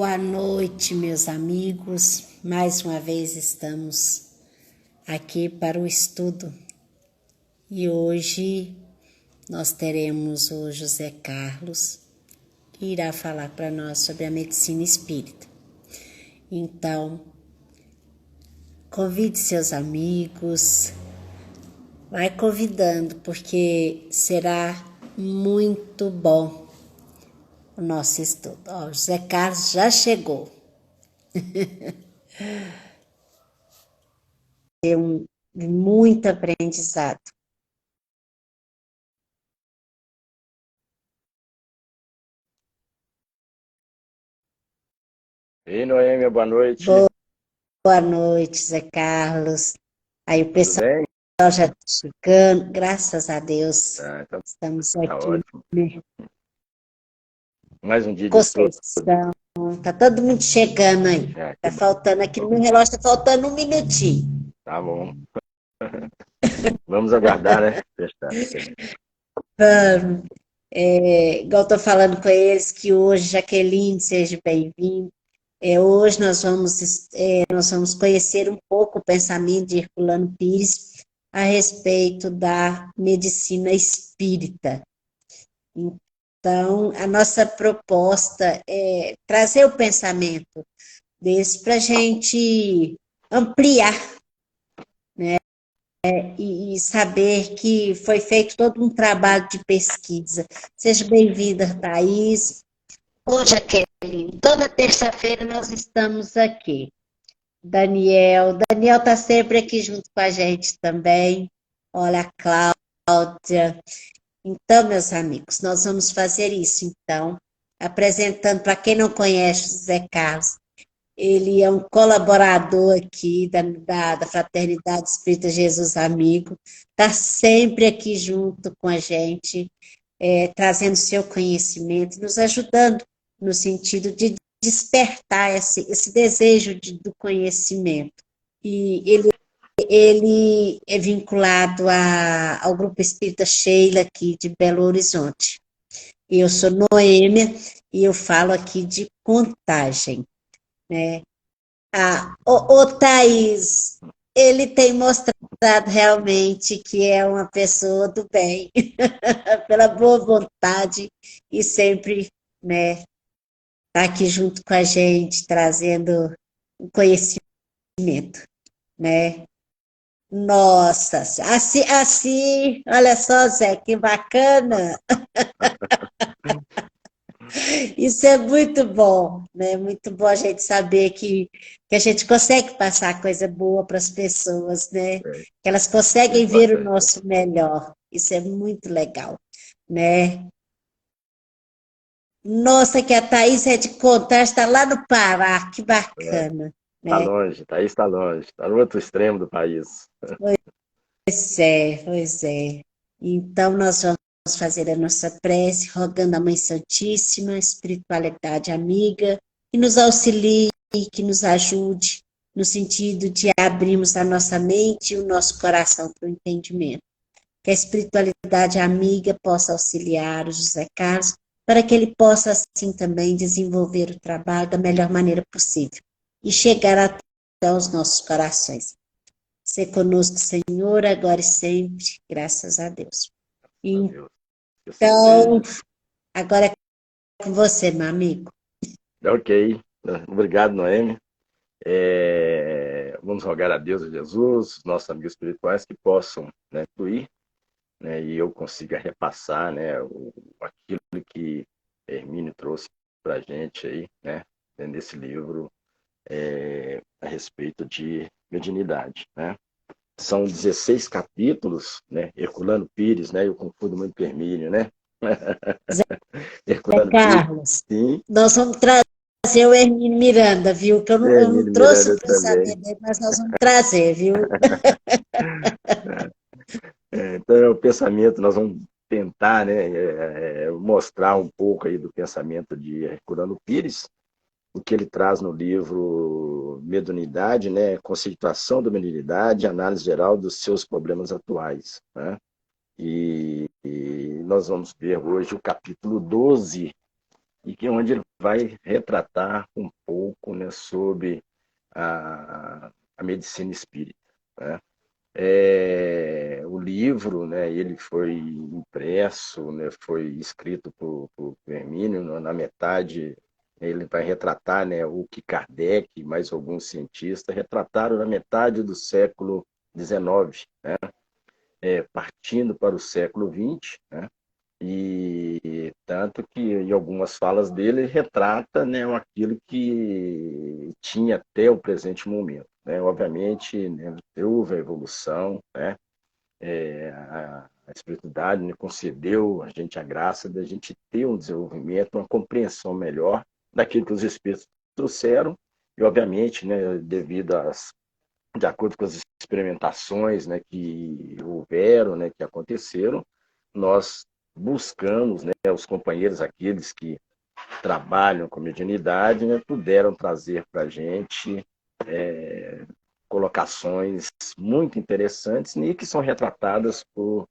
Boa noite, meus amigos. Mais uma vez estamos aqui para o estudo e hoje nós teremos o José Carlos que irá falar para nós sobre a medicina espírita. Então, convide seus amigos, vai convidando porque será muito bom o nosso estudo. Ó, o José Carlos já chegou. É muito aprendizado. Ei, Noêmia, boa noite. Boa noite, Zé Carlos. Aí o Tudo pessoal bem? já está chegando, graças a Deus. Tá, Estamos tá aqui, ótimo. né? Mais um dia de estudo. Conceição. Tá todo mundo chegando aí. Que Tá faltando aqui no meu relógio, tá faltando um minutinho. tá bom. Vamos aguardar, né? Fechar. Vamos. Igual estou falando com eles que hoje, Jaqueline, seja bem-vindo. Hoje nós vamos conhecer um pouco o pensamento de Herculano Pires a respeito da medicina espírita. Então, a nossa proposta é trazer o pensamento desse para a gente ampliar e saber que foi feito todo um trabalho de pesquisa. Seja bem-vinda, Thaís. Hoje, Jaqueline, toda terça-feira nós estamos aqui. Daniel está sempre aqui junto com a gente também. Olha, a Cláudia. Então, meus amigos, nós vamos fazer isso, então, apresentando para quem não conhece o José Carlos. Ele é um colaborador aqui da Fraternidade Espírita Jesus Amigo, está sempre aqui junto com a gente, trazendo seu conhecimento, nos ajudando no sentido de despertar esse desejo do conhecimento. E ele é vinculado ao Grupo Espírita Sheila aqui de Belo Horizonte. Eu sou Noêmia e eu falo aqui de Contagem, né? O Thaís, ele tem mostrado realmente que é uma pessoa do bem, pela boa vontade e sempre, né, tá aqui junto com a gente, trazendo o conhecimento, né? Nossa, assim, olha só, Zé, que bacana. Isso é muito bom, né? Muito bom a gente saber que a gente consegue passar coisa boa para as pessoas, né? É, Que elas conseguem ver o importante. nosso melhor. Isso é muito legal, né? Nossa, que a Thaís é de Contagem, está lá no Pará, que bacana, Tá né? longe, Thaís está longe, tá no outro extremo do país. Pois é. Então, nós vamos fazer a nossa prece, rogando a Mãe Santíssima, a espiritualidade amiga, que nos auxilie, que nos ajude, no sentido de abrirmos a nossa mente e o nosso coração para o entendimento. Que a espiritualidade amiga possa auxiliar o José Carlos, para que ele possa, assim, também desenvolver o trabalho da melhor maneira possível e chegar até os nossos corações. Ser conosco, Senhor, agora e sempre, graças a Deus. Meu Deus, que assim Então, seja. agora é com você, meu amigo. Ok, obrigado, Noêmia. Vamos rogar a Deus e Jesus, os nossos amigos espirituais, que possam, né, fluir, né, e eu consiga repassar, né, aquilo que Hermínio trouxe para a gente aí, né, nesse livro a respeito de mediunidade, né. São 16 capítulos, né, Herculano Pires, né, eu confundo muito com Hermínio, né. Zé Herculano Pires, Carlos, sim, nós vamos trazer o Hermínio Miranda, viu? Que eu não Hermínio trouxe o Miranda também. pensamento dele, mas nós vamos trazer, viu? Então, é o pensamento, nós vamos tentar, né, mostrar um pouco aí do pensamento de Herculano Pires, o que ele traz no livro Mediunidade, né, Conceituação da Mediunidade, Análise Geral dos seus problemas atuais, né? E nós vamos ver hoje o capítulo 12, e que onde ele vai retratar um pouco, né, sobre a medicina espírita, né? O livro, né, ele foi impresso, né, foi escrito por Hermínio, na metade ele vai retratar, né, o que Kardec e mais alguns cientistas retrataram na metade do século XIX, né, partindo para o século XX, né, e tanto que em algumas falas dele retrata, né, aquilo que tinha até o presente momento, né? Obviamente, né, houve a evolução, né? A espiritualidade, né, concedeu a gente a graça de a gente ter um desenvolvimento, uma compreensão melhor daquilo que os espíritos trouxeram e, obviamente, né, de acordo com as experimentações, né, que houveram, né, que aconteceram, nós buscamos, né, os companheiros, aqueles que trabalham com mediunidade, né, puderam trazer para a gente colocações muito interessantes e que são retratadas pelo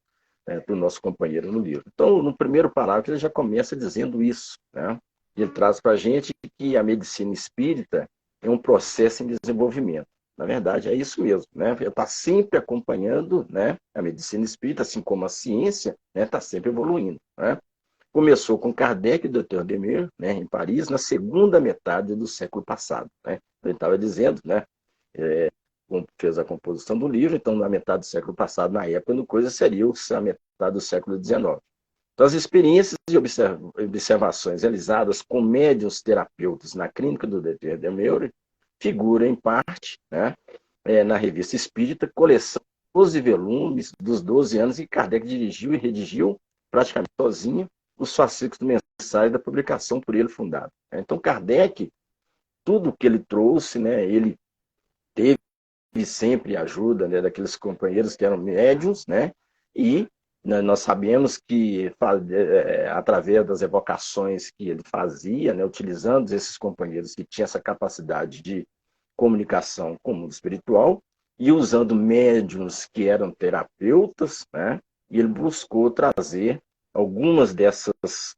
nosso companheiro no livro. Então, no primeiro parágrafo, ele já começa dizendo isso, né? Ele traz para a gente que a medicina espírita é um processo em desenvolvimento. Na verdade, é isso mesmo, né? Está sempre acompanhando, né, a medicina espírita, assim como a ciência, né, está sempre evoluindo, né? Começou com Kardec e Dr. Demer, né, em Paris, na segunda metade do século passado, né? Ele estava dizendo, né, fez a composição do livro, então na metade do século passado, na época, no coisa seria a metade do século XIX. Então, as experiências e observações realizadas com médiuns terapeutas na clínica do Dr. Demer figuram, em parte, né, na Revista Espírita, coleção de 12 volumes dos 12 anos que Kardec dirigiu e redigiu praticamente sozinho os fascículos mensais da publicação por ele fundada. Então, Kardec, tudo que ele trouxe, né, ele teve sempre a ajuda, né, daqueles companheiros que eram médiuns, né, e nós sabemos que, através das evocações que ele fazia, né, utilizando esses companheiros que tinham essa capacidade de comunicação com o mundo espiritual, e usando médiuns que eram terapeutas, né, e ele buscou trazer algumas dessas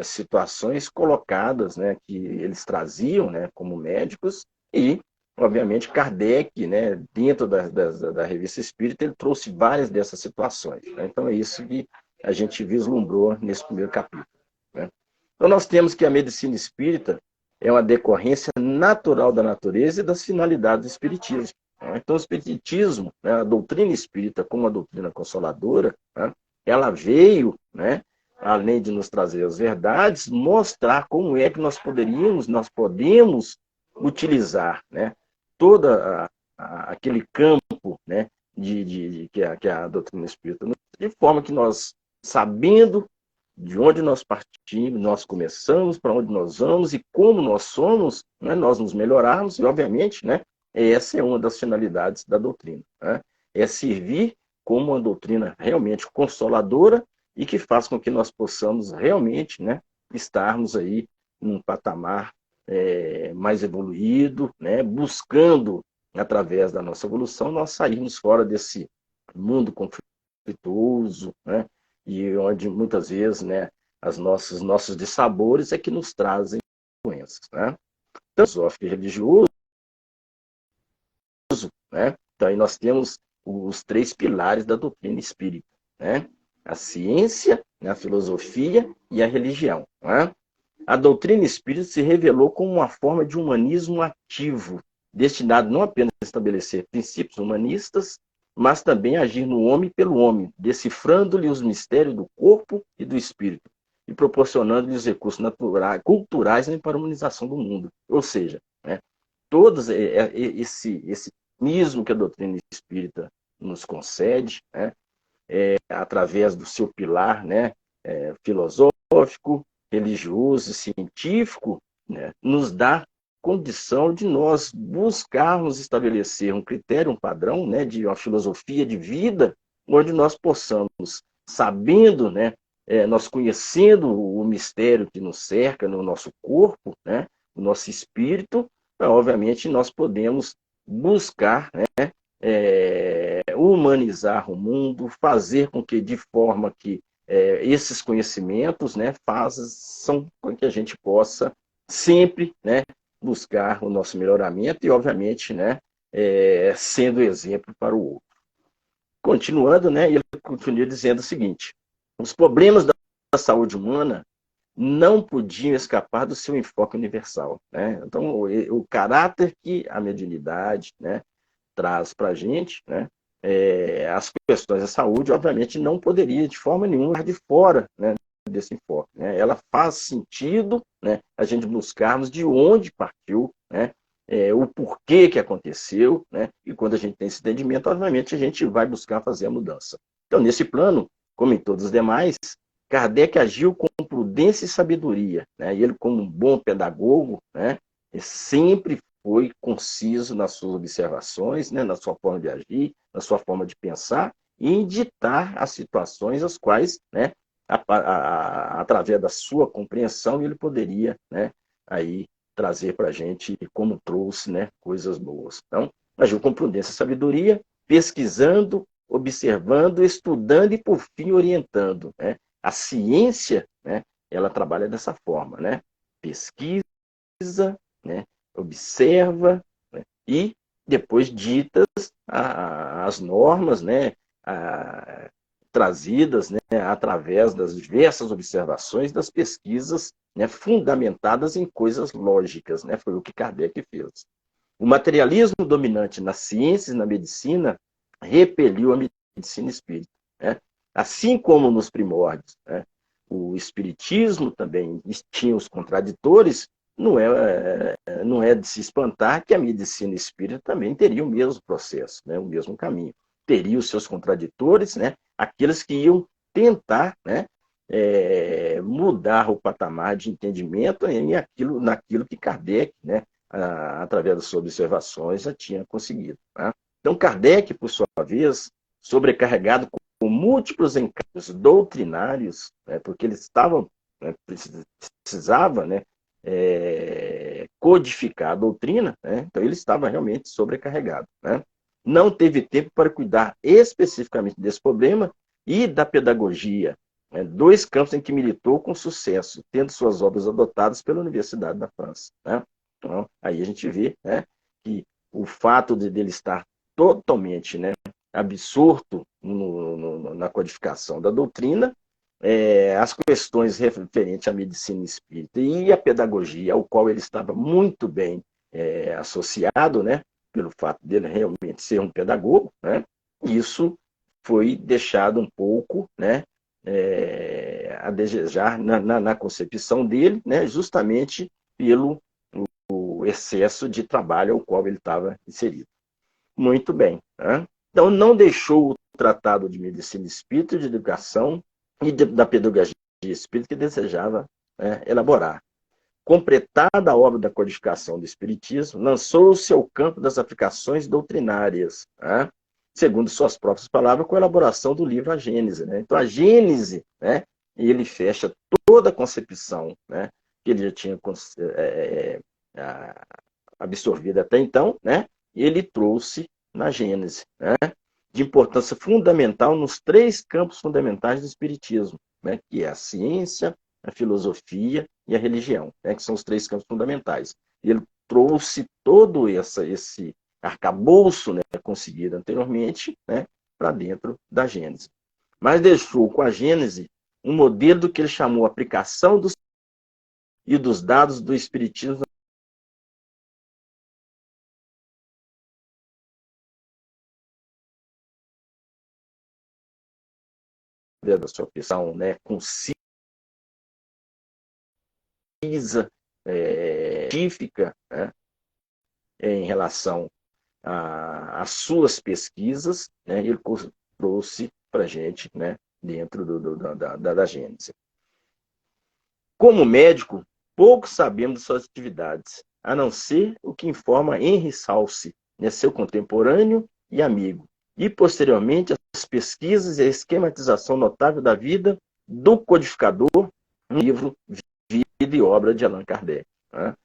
situações colocadas, né, que eles traziam, né, como médicos, e obviamente, Kardec, né, dentro da Revista Espírita, ele trouxe várias dessas situações, né? Então, é isso que a gente vislumbrou nesse primeiro capítulo, né? Então, nós temos que a medicina espírita é uma decorrência natural da natureza e das finalidades do espiritismo, né? Então, o espiritismo, né, a doutrina espírita como uma doutrina consoladora, né, ela veio, né, além de nos trazer as verdades, mostrar como é que nós podemos utilizar, né, todo aquele campo, né, que a doutrina espírita, de forma que nós, sabendo de onde nós partimos, nós começamos, para onde nós vamos e como nós somos, né, nós nos melhorarmos, e obviamente, né, essa é uma das finalidades da doutrina, né, é servir como uma doutrina realmente consoladora e que faz com que nós possamos realmente, né, estarmos aí num patamar mais evoluído, né, buscando, através da nossa evolução, nós sairmos fora desse mundo conflituoso, né, e onde muitas vezes, né, nossos dissabores é que nos trazem doenças, né? Então, filosófico e religioso, né? Então, aí nós temos os três pilares da doutrina espírita, né? A ciência, a filosofia e a religião, né? A doutrina espírita se revelou como uma forma de humanismo ativo, destinado não apenas a estabelecer princípios humanistas, mas também a agir no homem pelo homem, decifrando-lhe os mistérios do corpo e do espírito, e proporcionando-lhe os recursos naturais, culturais, né, para a humanização do mundo. Ou seja, né, todos esse humanismo que a doutrina espírita nos concede, né, através do seu pilar, né, filosófico, religioso e científico, né, nos dá condição de nós buscarmos estabelecer um critério, um padrão, né, de uma filosofia de vida, onde nós possamos, sabendo, né, nós conhecendo o mistério que nos cerca no nosso corpo, né, o nosso espírito, obviamente nós podemos buscar, né, humanizar o mundo, fazer com que, de forma que esses conhecimentos, né, são com que a gente possa sempre, né, buscar o nosso melhoramento e, obviamente, né, sendo exemplo para o outro. Continuando, né, ele continua dizendo o seguinte: os problemas da saúde humana não podiam escapar do seu enfoque universal, né? Então, o caráter que a mediunidade, né, traz para a gente, né, as questões da saúde, obviamente, não poderia de forma nenhuma ficar de fora, né, desse enfoque, né? Ela faz sentido, né, a gente buscarmos de onde partiu, né, o porquê que aconteceu, né? E quando a gente tem esse entendimento, obviamente, a gente vai buscar fazer a mudança. Então, nesse plano, como em todos os demais, Kardec agiu com prudência e sabedoria, né? E ele, como um bom pedagogo, né, sempre foi conciso nas suas observações, né, na sua forma de agir, na sua forma de pensar e em ditar as situações as quais, né, através da sua compreensão, ele poderia, né, aí trazer para a gente, como trouxe, né, coisas boas. Então, agiu com prudência e sabedoria, pesquisando, observando, estudando e, por fim, orientando, né? A ciência, né, ela trabalha dessa forma, né? Pesquisa, né, observa, né, e depois ditas as normas, né, trazidas, né, através das diversas observações, das pesquisas, né, fundamentadas em coisas lógicas, né? Foi o que Kardec fez. O materialismo dominante nas ciências e na medicina repeliu a medicina espírita, né? Assim como nos primórdios, né, o espiritismo também tinha os contraditores, não é de se espantar que a medicina espírita também teria o mesmo processo, né, o mesmo caminho. Teria os seus contraditores, né, aqueles que iam tentar, né, mudar o patamar de entendimento naquilo que Kardec, né, através das suas observações, já tinha conseguido. Tá? Então, Kardec, por sua vez, sobrecarregado com múltiplos encargos doutrinários, né, porque eles estavam, né, precisava, né, codificar a doutrina, né, então ele estava realmente sobrecarregado. Né? Não teve tempo para cuidar especificamente desse problema e da pedagogia, né, dois campos em que militou com sucesso, tendo suas obras adotadas pela Universidade da França. Né? Então, aí a gente vê, né, que o fato dele estar totalmente, né, absorto na codificação da doutrina, as questões referentes à medicina espírita e à pedagogia, ao qual ele estava muito bem associado, né, pelo fato dele realmente ser um pedagogo, né, isso foi deixado um pouco, né, a desejar na concepção dele, né, justamente pelo excesso de trabalho ao qual ele estava inserido. Muito bem. Né? Então, não deixou o Tratado de Medicina Espírita, de Educação e da Pedagogia Espírita que desejava, né, elaborar. Completada a obra da codificação do Espiritismo, lançou-se ao campo das aplicações doutrinárias, né, segundo suas próprias palavras, com a elaboração do livro A Gênese. Né? Então, a Gênese, né, ele fecha toda a concepção, né, que ele já tinha absorvida até então, né, e ele trouxe na Gênese, né, de importância fundamental nos três campos fundamentais do Espiritismo, né, que é a ciência, a filosofia e a religião, né, que são os três campos fundamentais. E ele trouxe todo esse arcabouço, né, conseguido anteriormente, né, para dentro da Gênese. Mas deixou com a Gênese um modelo do que ele chamou aplicação e dos dados do Espiritismo da sua opção, né, concisa, científica, né, em relação às suas pesquisas, né, ele trouxe para a gente, né, dentro da Gênese. Como médico, pouco sabemos de suas atividades, a não ser o que informa Henry Salce, né, seu contemporâneo e amigo, e posteriormente as pesquisas e a esquematização notável da vida do codificador, um livro Vida e Obra de Allan Kardec. Né?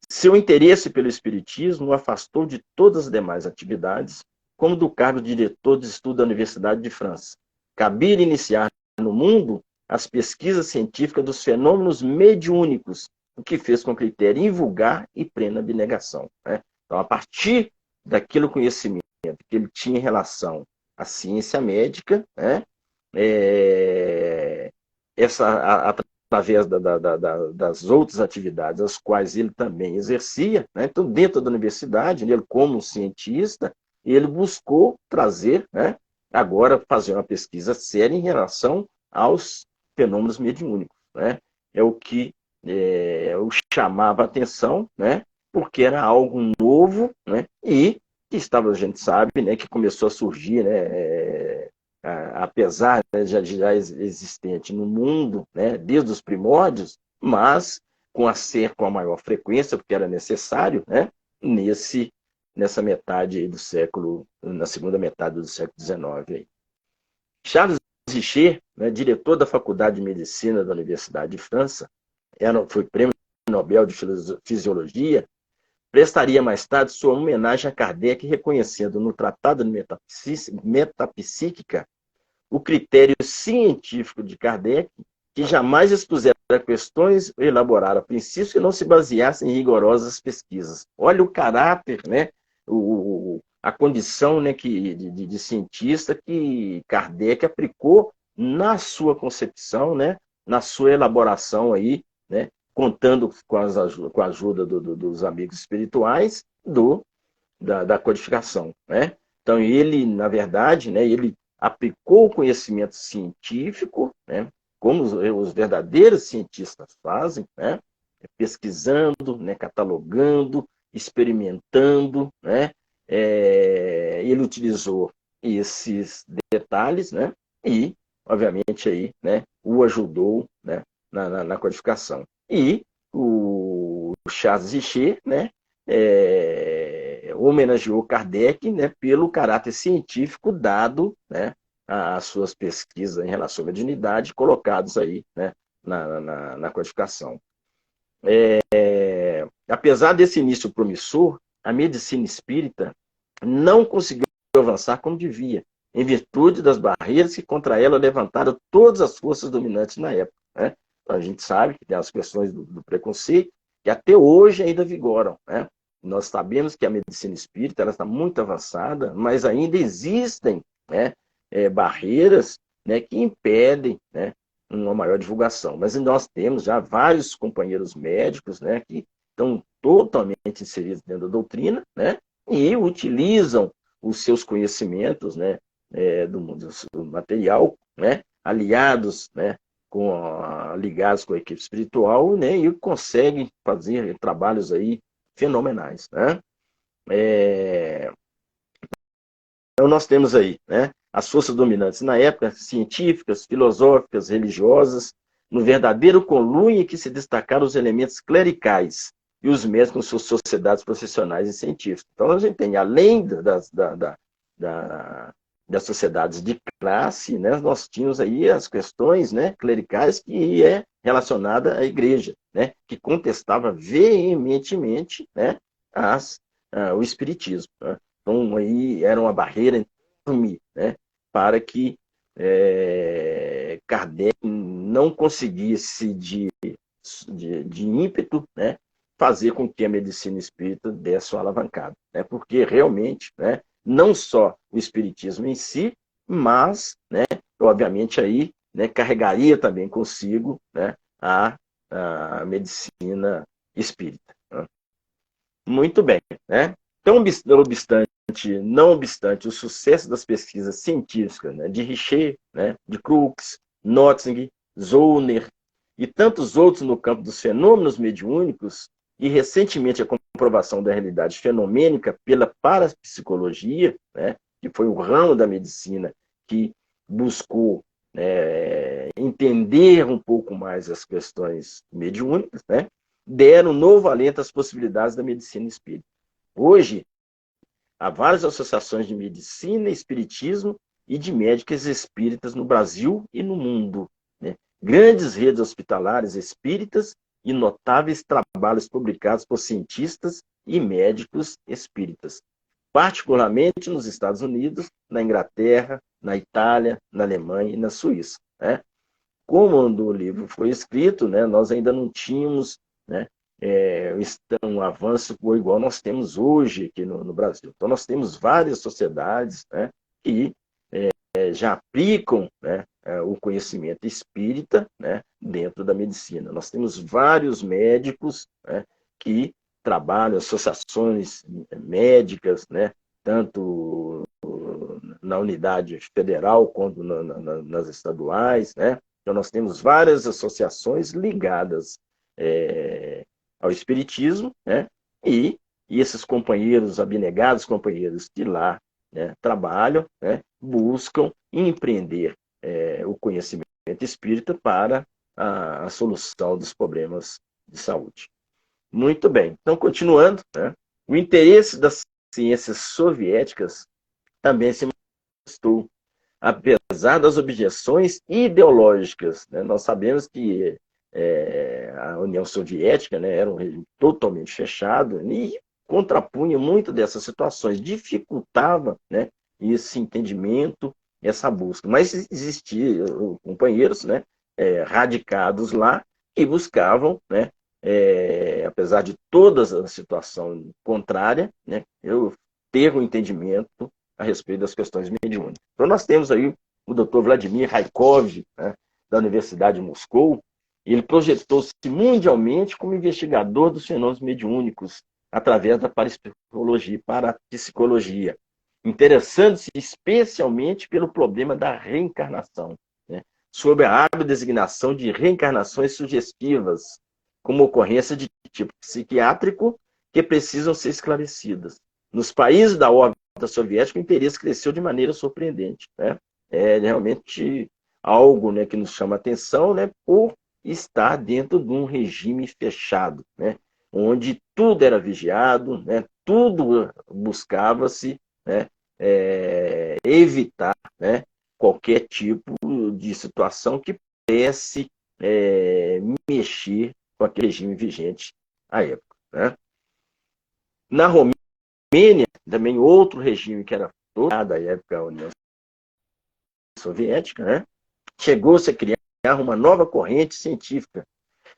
Seu interesse pelo espiritismo o afastou de todas as demais atividades, como do cargo de diretor de estudo da Universidade de França. Cabia iniciar no no mundo as pesquisas científicas dos fenômenos mediúnicos, o que fez com critério invulgar e plena abnegação. Né? Então, a partir daquele conhecimento que ele tinha em relação à ciência médica, né? Através das outras atividades as quais ele também exercia, né? Então, dentro da universidade, ele como cientista, ele buscou trazer, né? Agora fazer uma pesquisa séria em relação aos fenômenos mediúnicos, né? É o que o chamava a atenção, né? Porque era algo novo, né? E que estava, a gente sabe, né? Que começou a surgir, né? Apesar, né, já existente no mundo, né? Desde os primórdios, mas com a maior frequência, porque era necessário, né? Nessa metade do século, na segunda metade do século XIX. Aí. Charles Richer, né, diretor da Faculdade de Medicina da Universidade de França, foi prêmio Nobel de Fisiologia, prestaria mais tarde sua homenagem a Kardec, reconhecendo no Tratado de Metapsíquica o critério científico de Kardec, que jamais expusera questões ou elaborara princípios que não se baseassem em rigorosas pesquisas. Olha o caráter, né? A condição, né, de cientista que Kardec aplicou na sua concepção, né, na sua elaboração aí, né, contando com a ajuda dos amigos espirituais da codificação, né? Então ele, na verdade, né, ele aplicou o conhecimento científico, né, como os verdadeiros cientistas fazem, né, pesquisando, né, catalogando, experimentando, né, ele utilizou esses detalhes, né, e, obviamente, aí, né, o ajudou, né, na codificação. E o Charles Richer, né, homenageou Kardec, né, pelo caráter científico dado, né, às suas pesquisas em relação à mediunidade, colocados aí, né, na codificação. Apesar desse início promissor, a medicina espírita não conseguiu avançar como devia, em virtude das barreiras que contra ela levantaram todas as forças dominantes na época. Né? Então, a gente sabe que tem as questões do preconceito, que até hoje ainda vigoram. Né? Nós sabemos que a medicina espírita ela está muito avançada, mas ainda existem, né, barreiras, né, que impedem, né, uma maior divulgação. Mas nós temos já vários companheiros médicos, né, que estão totalmente inseridos dentro da doutrina, né, e utilizam os seus conhecimentos, né, do material, né, aliados, né, ligados com a equipe espiritual, né, e conseguem fazer trabalhos aí fenomenais, né? Então nós temos aí, né, as forças dominantes na época, científicas, filosóficas, religiosas, no verdadeiro conluio em que se destacaram os elementos clericais e os médicos com suas sociedades profissionais e científicas. Então a gente tem, além das sociedades de classe, né, nós tínhamos aí as questões, né, clericais que é relacionada à igreja, né, que contestava veementemente, né, o espiritismo. Né? Então aí era uma barreira enorme, né, para que Kardec não conseguisse de ímpeto, né, fazer com que a medicina espírita desse uma alavancada, né, porque realmente, né, não só o espiritismo em si, mas, né, obviamente aí, né, carregaria também consigo, né, a medicina espírita. Né? Muito bem, né? Então, não obstante o sucesso das pesquisas científicas, né, de Richer, né, de Crookes, Notzing, Zollner e tantos outros no campo dos fenômenos mediúnicos, e recentemente a comprovação da realidade fenomênica pela parapsicologia, né, que foi o ramo da medicina que buscou entender um pouco mais as questões mediúnicas, né, deram novo alento às possibilidades da medicina espírita. Hoje, há várias associações de medicina, espiritismo e de médicos espíritas no Brasil e no mundo. Né? Grandes redes hospitalares espíritas e notáveis trabalhos publicados por cientistas e médicos espíritas, particularmente nos Estados Unidos, na Inglaterra, na Itália, na Alemanha e na Suíça. Né? quando o livro foi escrito, né, nós ainda não tínhamos, né, um avanço igual nós temos hoje aqui no Brasil. Então, nós temos várias sociedades, né, que já aplicam, né, o conhecimento espírita, né, dentro da medicina. Nós temos vários médicos, né, que trabalham, associações médicas, né, tanto na unidade federal quanto nas estaduais, né? Então, nós temos várias associações ligadas ao espiritismo, né? E esses companheiros abnegados, companheiros que lá, né, trabalham, né, buscam empreender o conhecimento espírita para a solução dos problemas de saúde. Muito bem. Então, continuando, né, o interesse das ciências soviéticas também se manifestou, apesar das objeções ideológicas, né? Nós sabemos que a União Soviética, né, era um regime totalmente fechado e contrapunha muito dessas situações, dificultava, né, esse entendimento, essa busca. Mas existiam companheiros, né, radicados lá que buscavam, né, apesar de toda a situação contrária, né, eu ter um entendimento a respeito das questões mediúnicas. Então, nós temos aí o Dr. Vladimir Raikov, né, da Universidade de Moscou, e ele projetou-se mundialmente como investigador dos fenômenos mediúnicos através da parapsicologia, interessando-se especialmente pelo problema da reencarnação, né, sob a hábil designação de reencarnações sugestivas, como ocorrência de tipo psiquiátrico que precisam ser esclarecidas. Nos países da órbita soviética, o interesse cresceu de maneira surpreendente, né? É realmente algo, né, que nos chama a atenção, né, por estar dentro de um regime fechado, né, onde tudo era vigiado, né, tudo buscava-se, né, evitar, né, qualquer tipo de situação que pudesse mexer com aquele regime vigente à época, né? Na Romênia, também outro regime que era da época da União Soviética, né? Chegou-se a criar uma nova corrente científica,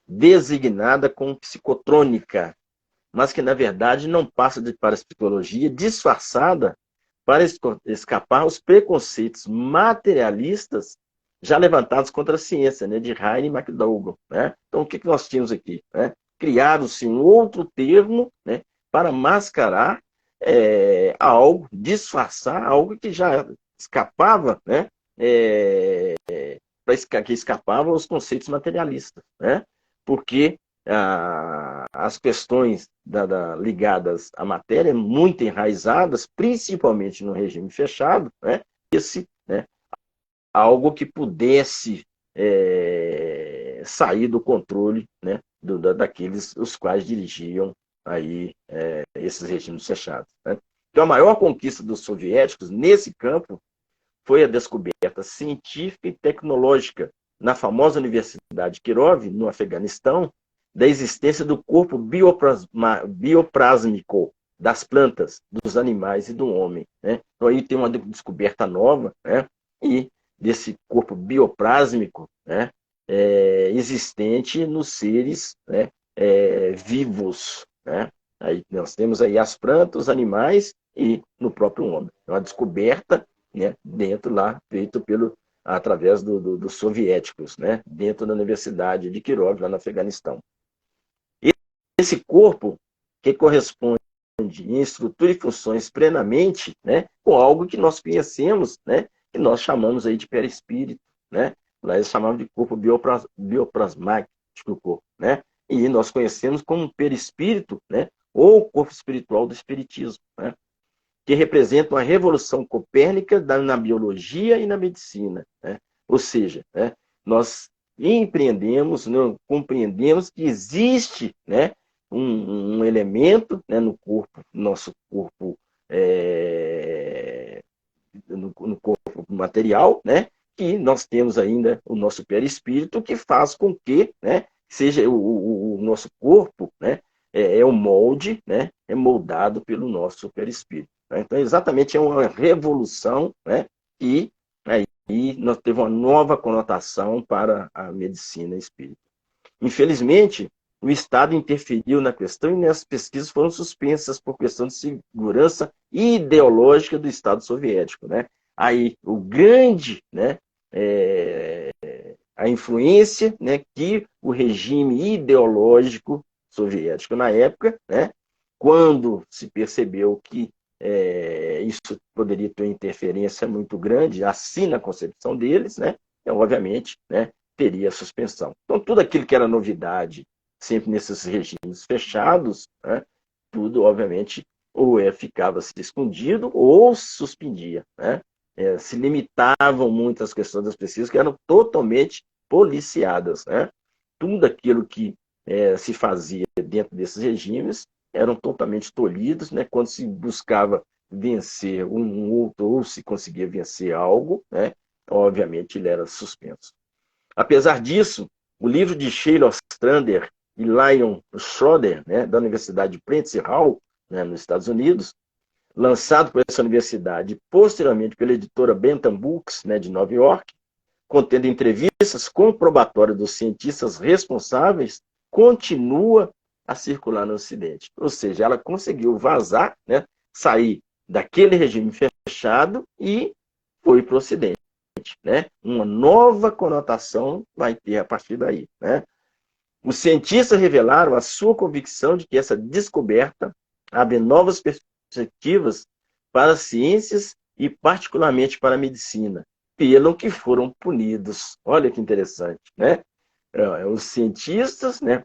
designada como psicotrônica, mas que, na verdade, não passa de parapsicologia disfarçada para escapar aos preconceitos materialistas já levantados contra a ciência, né, de Heine e McDougall, né? Então, o que nós tínhamos aqui? Né? Criaram-se um outro termo, né, para mascarar algo, disfarçar algo que já escapava, né, que escapava aos conceitos materialistas, né? Porque as questões ligadas à matéria, muito enraizadas, principalmente no regime fechado, né? Né, algo que pudesse sair do controle, né, daqueles os quais dirigiam aí esses regimes fechados, né? Então, a maior conquista dos soviéticos nesse campo foi a descoberta científica e tecnológica na famosa Universidade Kirov, no Afeganistão, da existência do corpo bioprásmico das plantas, dos animais e do homem, né? Então, aí tem uma descoberta nova, né? E desse corpo bioprásmico, né, existente nos seres, né, vivos, né? Aí nós temos aí as plantas, os animais e no próprio homem. É uma descoberta, né, dentro lá, feito através dos soviéticos, né, dentro da Universidade de Kirov, lá no Afeganistão. Esse corpo que corresponde em estrutura e funções plenamente, né, com algo que nós conhecemos, né, que nós chamamos aí de perispírito, né? Lá eles chamavam de corpo bioplasmático, o corpo, né? E nós conhecemos como perispírito, né, ou corpo espiritual do espiritismo, né, que representa uma revolução copérnica na biologia e na medicina, né? Ou seja, né, nós empreendemos, né, compreendemos que existe, né, um elemento, né, no corpo, nosso corpo, no corpo material, né, que nós temos ainda o nosso perispírito, que faz com que, né, seja o nosso corpo, né, o molde, né, é moldado pelo nosso perispírito. Né? Então, exatamente, é uma revolução, né, que aí nós teve uma nova conotação para a medicina espírita. Infelizmente, o Estado interferiu na questão e as pesquisas foram suspensas por questão de segurança ideológica do Estado soviético, né? Aí, o grande, né, a influência, né, que o regime ideológico soviético na época, né, quando se percebeu que isso poderia ter uma interferência muito grande, assim na concepção deles, né, obviamente, né, teria suspensão. Então, tudo aquilo que era novidade, sempre nesses regimes fechados, né, tudo, obviamente, ou ficava se escondido ou se suspendia, né? Se limitavam muito as questões das pesquisas, que eram totalmente policiadas, né? Tudo aquilo que se fazia dentro desses regimes eram totalmente tolhidos, né? Quando se buscava vencer um outro ou se conseguia vencer algo, né? Obviamente ele era suspenso. Apesar disso, o livro de Sheila Ostrander e Lion Schroeder, né, da Universidade de Prentice Hall, né, nos Estados Unidos, lançado por essa universidade, posteriormente pela editora Bentham Books, né, de Nova York, contendo entrevistas comprobatórias dos cientistas responsáveis, continua a circular no Ocidente. Ou seja, ela conseguiu vazar, né, sair daquele regime fechado e foi para o Ocidente. Né? Uma nova conotação vai ter a partir daí. Né? Os cientistas revelaram a sua convicção de que essa descoberta abre novas perspectivas para as ciências e particularmente para a medicina, pelo que foram punidos. Olha que interessante, né? Os cientistas, né,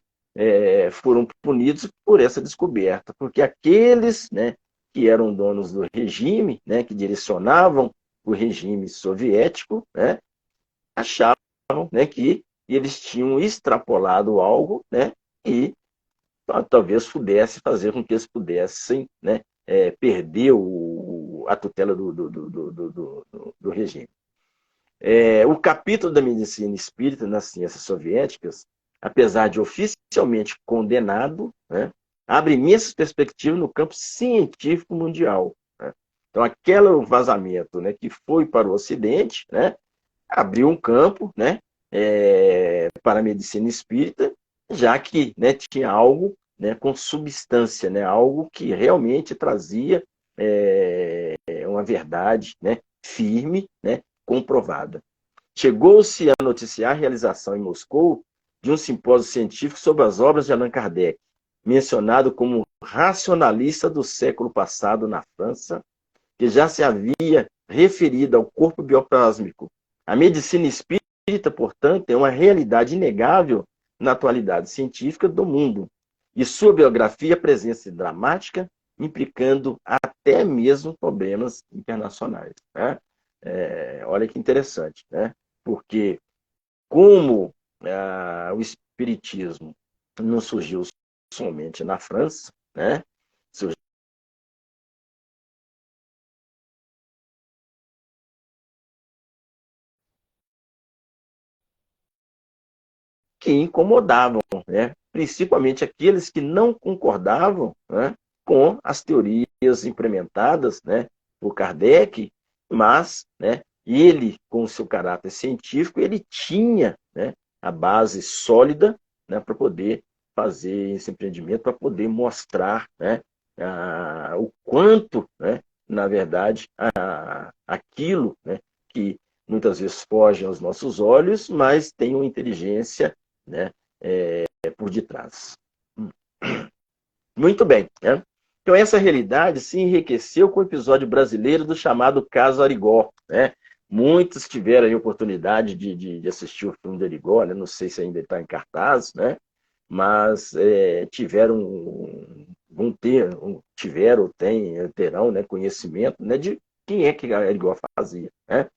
foram punidos por essa descoberta, porque aqueles, né, que eram donos do regime, né, que direcionavam o regime soviético, né, achavam, né, que eles tinham extrapolado algo, né, e talvez pudesse fazer com que eles pudessem, né, perder a tutela do regime. O capítulo da medicina espírita nas ciências soviéticas, apesar de oficialmente condenado, né, abre imensas perspectivas no campo científico mundial. Né? Então, aquele vazamento, né, que foi para o Ocidente, né, abriu um campo, né, para a medicina espírita, já que, né, tinha algo, né, com substância, né, algo que realmente trazia uma verdade, né, firme, né, comprovada. Chegou-se a noticiar a realização em Moscou de um simpósio científico sobre as obras de Allan Kardec, mencionado como racionalista do século passado na França, que já se havia referido ao corpo bioplásmico. A medicina espírita, portanto, é uma realidade inegável na atualidade científica do mundo, e sua biografia presença dramática, implicando até mesmo problemas internacionais. Né? Olha que interessante, né? Porque como o espiritismo não surgiu somente na França, né? Surgiu que incomodavam, né? Principalmente aqueles que não concordavam, né, com as teorias implementadas, né, por Kardec, mas, né, ele, com o seu caráter científico, ele tinha, né, a base sólida, né, para poder fazer esse empreendimento, para poder mostrar, né, o quanto, né, na verdade, aquilo, né, que muitas vezes foge aos nossos olhos, mas tem uma inteligência, né, por detrás. Muito bem. Né? Então, essa realidade se enriqueceu com o episódio brasileiro do chamado Caso Arigó. Né? Muitos tiveram a oportunidade de assistir o filme de Arigó, né? Não sei se ainda está em cartaz, né? Mas tiveram, terão, né, conhecimento, né, de quem é que Arigó fazia. Né?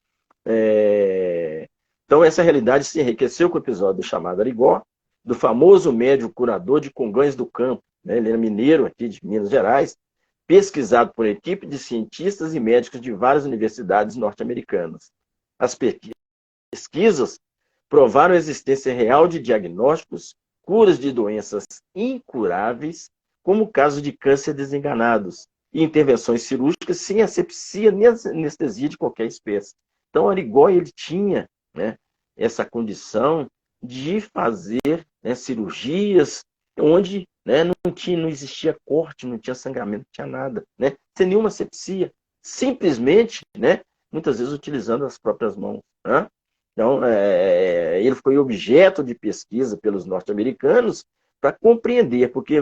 Então, essa realidade se enriqueceu com o episódio chamado Arigó, do famoso médico curador de Congonhas do Campo. Né? Ele era mineiro aqui de Minas Gerais, pesquisado por equipe de cientistas e médicos de várias universidades norte-americanas. As pesquisas provaram a existência real de diagnósticos, curas de doenças incuráveis, como o caso de câncer desenganados, e intervenções cirúrgicas sem asepsia nem anestesia de qualquer espécie. Então, Arigó, ele tinha, né, essa condição de fazer, né, cirurgias onde, né, não existia corte, não tinha sangramento, não tinha nada, né, sem nenhuma asepsia, simplesmente, né, muitas vezes utilizando as próprias mãos. Né? Então, ele foi objeto de pesquisa pelos norte-americanos para compreender, porque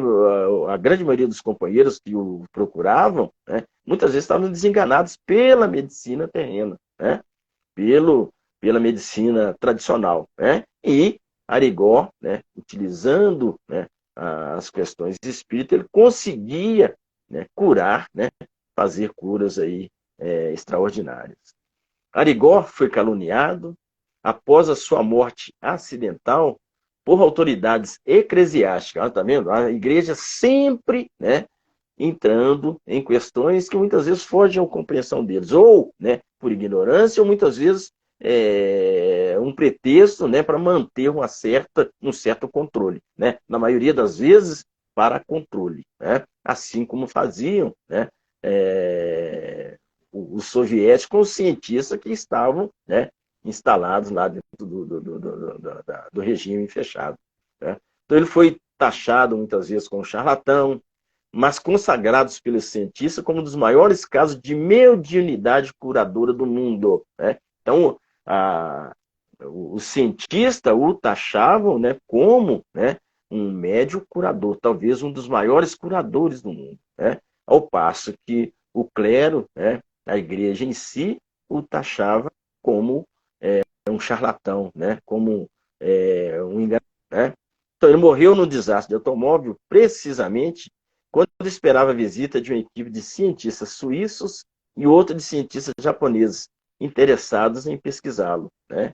a grande maioria dos companheiros que o procuravam, né, muitas vezes estavam desenganados pela medicina terrena, né, pela medicina tradicional. Né, e Arigó, né, utilizando, né, as questões espíritas, ele conseguia, né, curar, né, fazer curas aí, extraordinárias. Arigó foi caluniado após a sua morte acidental por autoridades eclesiásticas. Está vendo? A igreja sempre, né, entrando em questões que muitas vezes fogem à compreensão deles, ou, né, por ignorância, ou muitas vezes um pretexto, né, para manter um certo controle. Né? Na maioria das vezes, para controle. Né? Assim como faziam, né, os soviéticos com os cientistas que estavam, né, instalados lá dentro do regime fechado. Né? Então ele foi taxado muitas vezes como charlatão, mas consagrados pelos cientistas como um dos maiores casos de mediunidade curadora do mundo. Né? Então, os cientistas o taxavam, né, como, né, um médium curador, talvez um dos maiores curadores do mundo. Né? Ao passo que o clero, né, a igreja em si, o taxava como um charlatão, né, como um enganador. Né? Então, ele morreu no desastre de automóvel, precisamente quando esperava a visita de uma equipe de cientistas suíços e outra de cientistas japoneses interessados em pesquisá-lo. Né?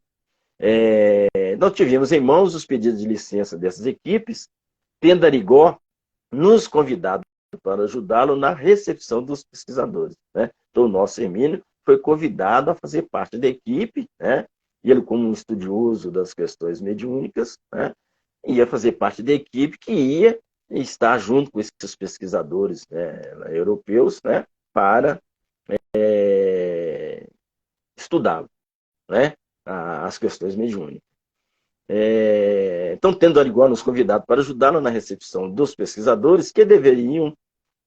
Nós tivemos em mãos os pedidos de licença dessas equipes, tendo Arigó nos convidado para ajudá-lo na recepção dos pesquisadores. Né? Então, o nosso Hermínio foi convidado a fazer parte da equipe, né? E ele, como um estudioso das questões mediúnicas, né, ia fazer parte da equipe que ia estar junto com esses pesquisadores, né, europeus, né, para estudá-lo, né, as questões mediúnicas. Então, tendo Arigó nos convidado para ajudá-lo na recepção dos pesquisadores, que deveriam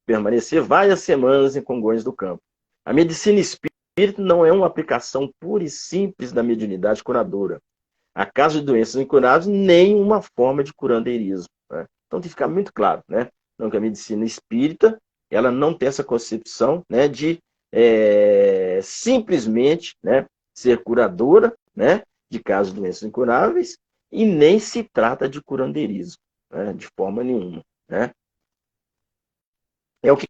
permanecer várias semanas em Congonhas do Campo. A medicina espírita não é uma aplicação pura e simples da mediunidade curadora. A caso de doenças incuráveis, nem uma forma de curandeirismo. Né? Então, tem que ficar muito claro, né? Então, que a medicina espírita, ela não tem essa concepção, né, de simplesmente, né, ser curadora, né, de casos de doenças incuráveis, e nem se trata de curandeirismo, né, de forma nenhuma. Né? É o que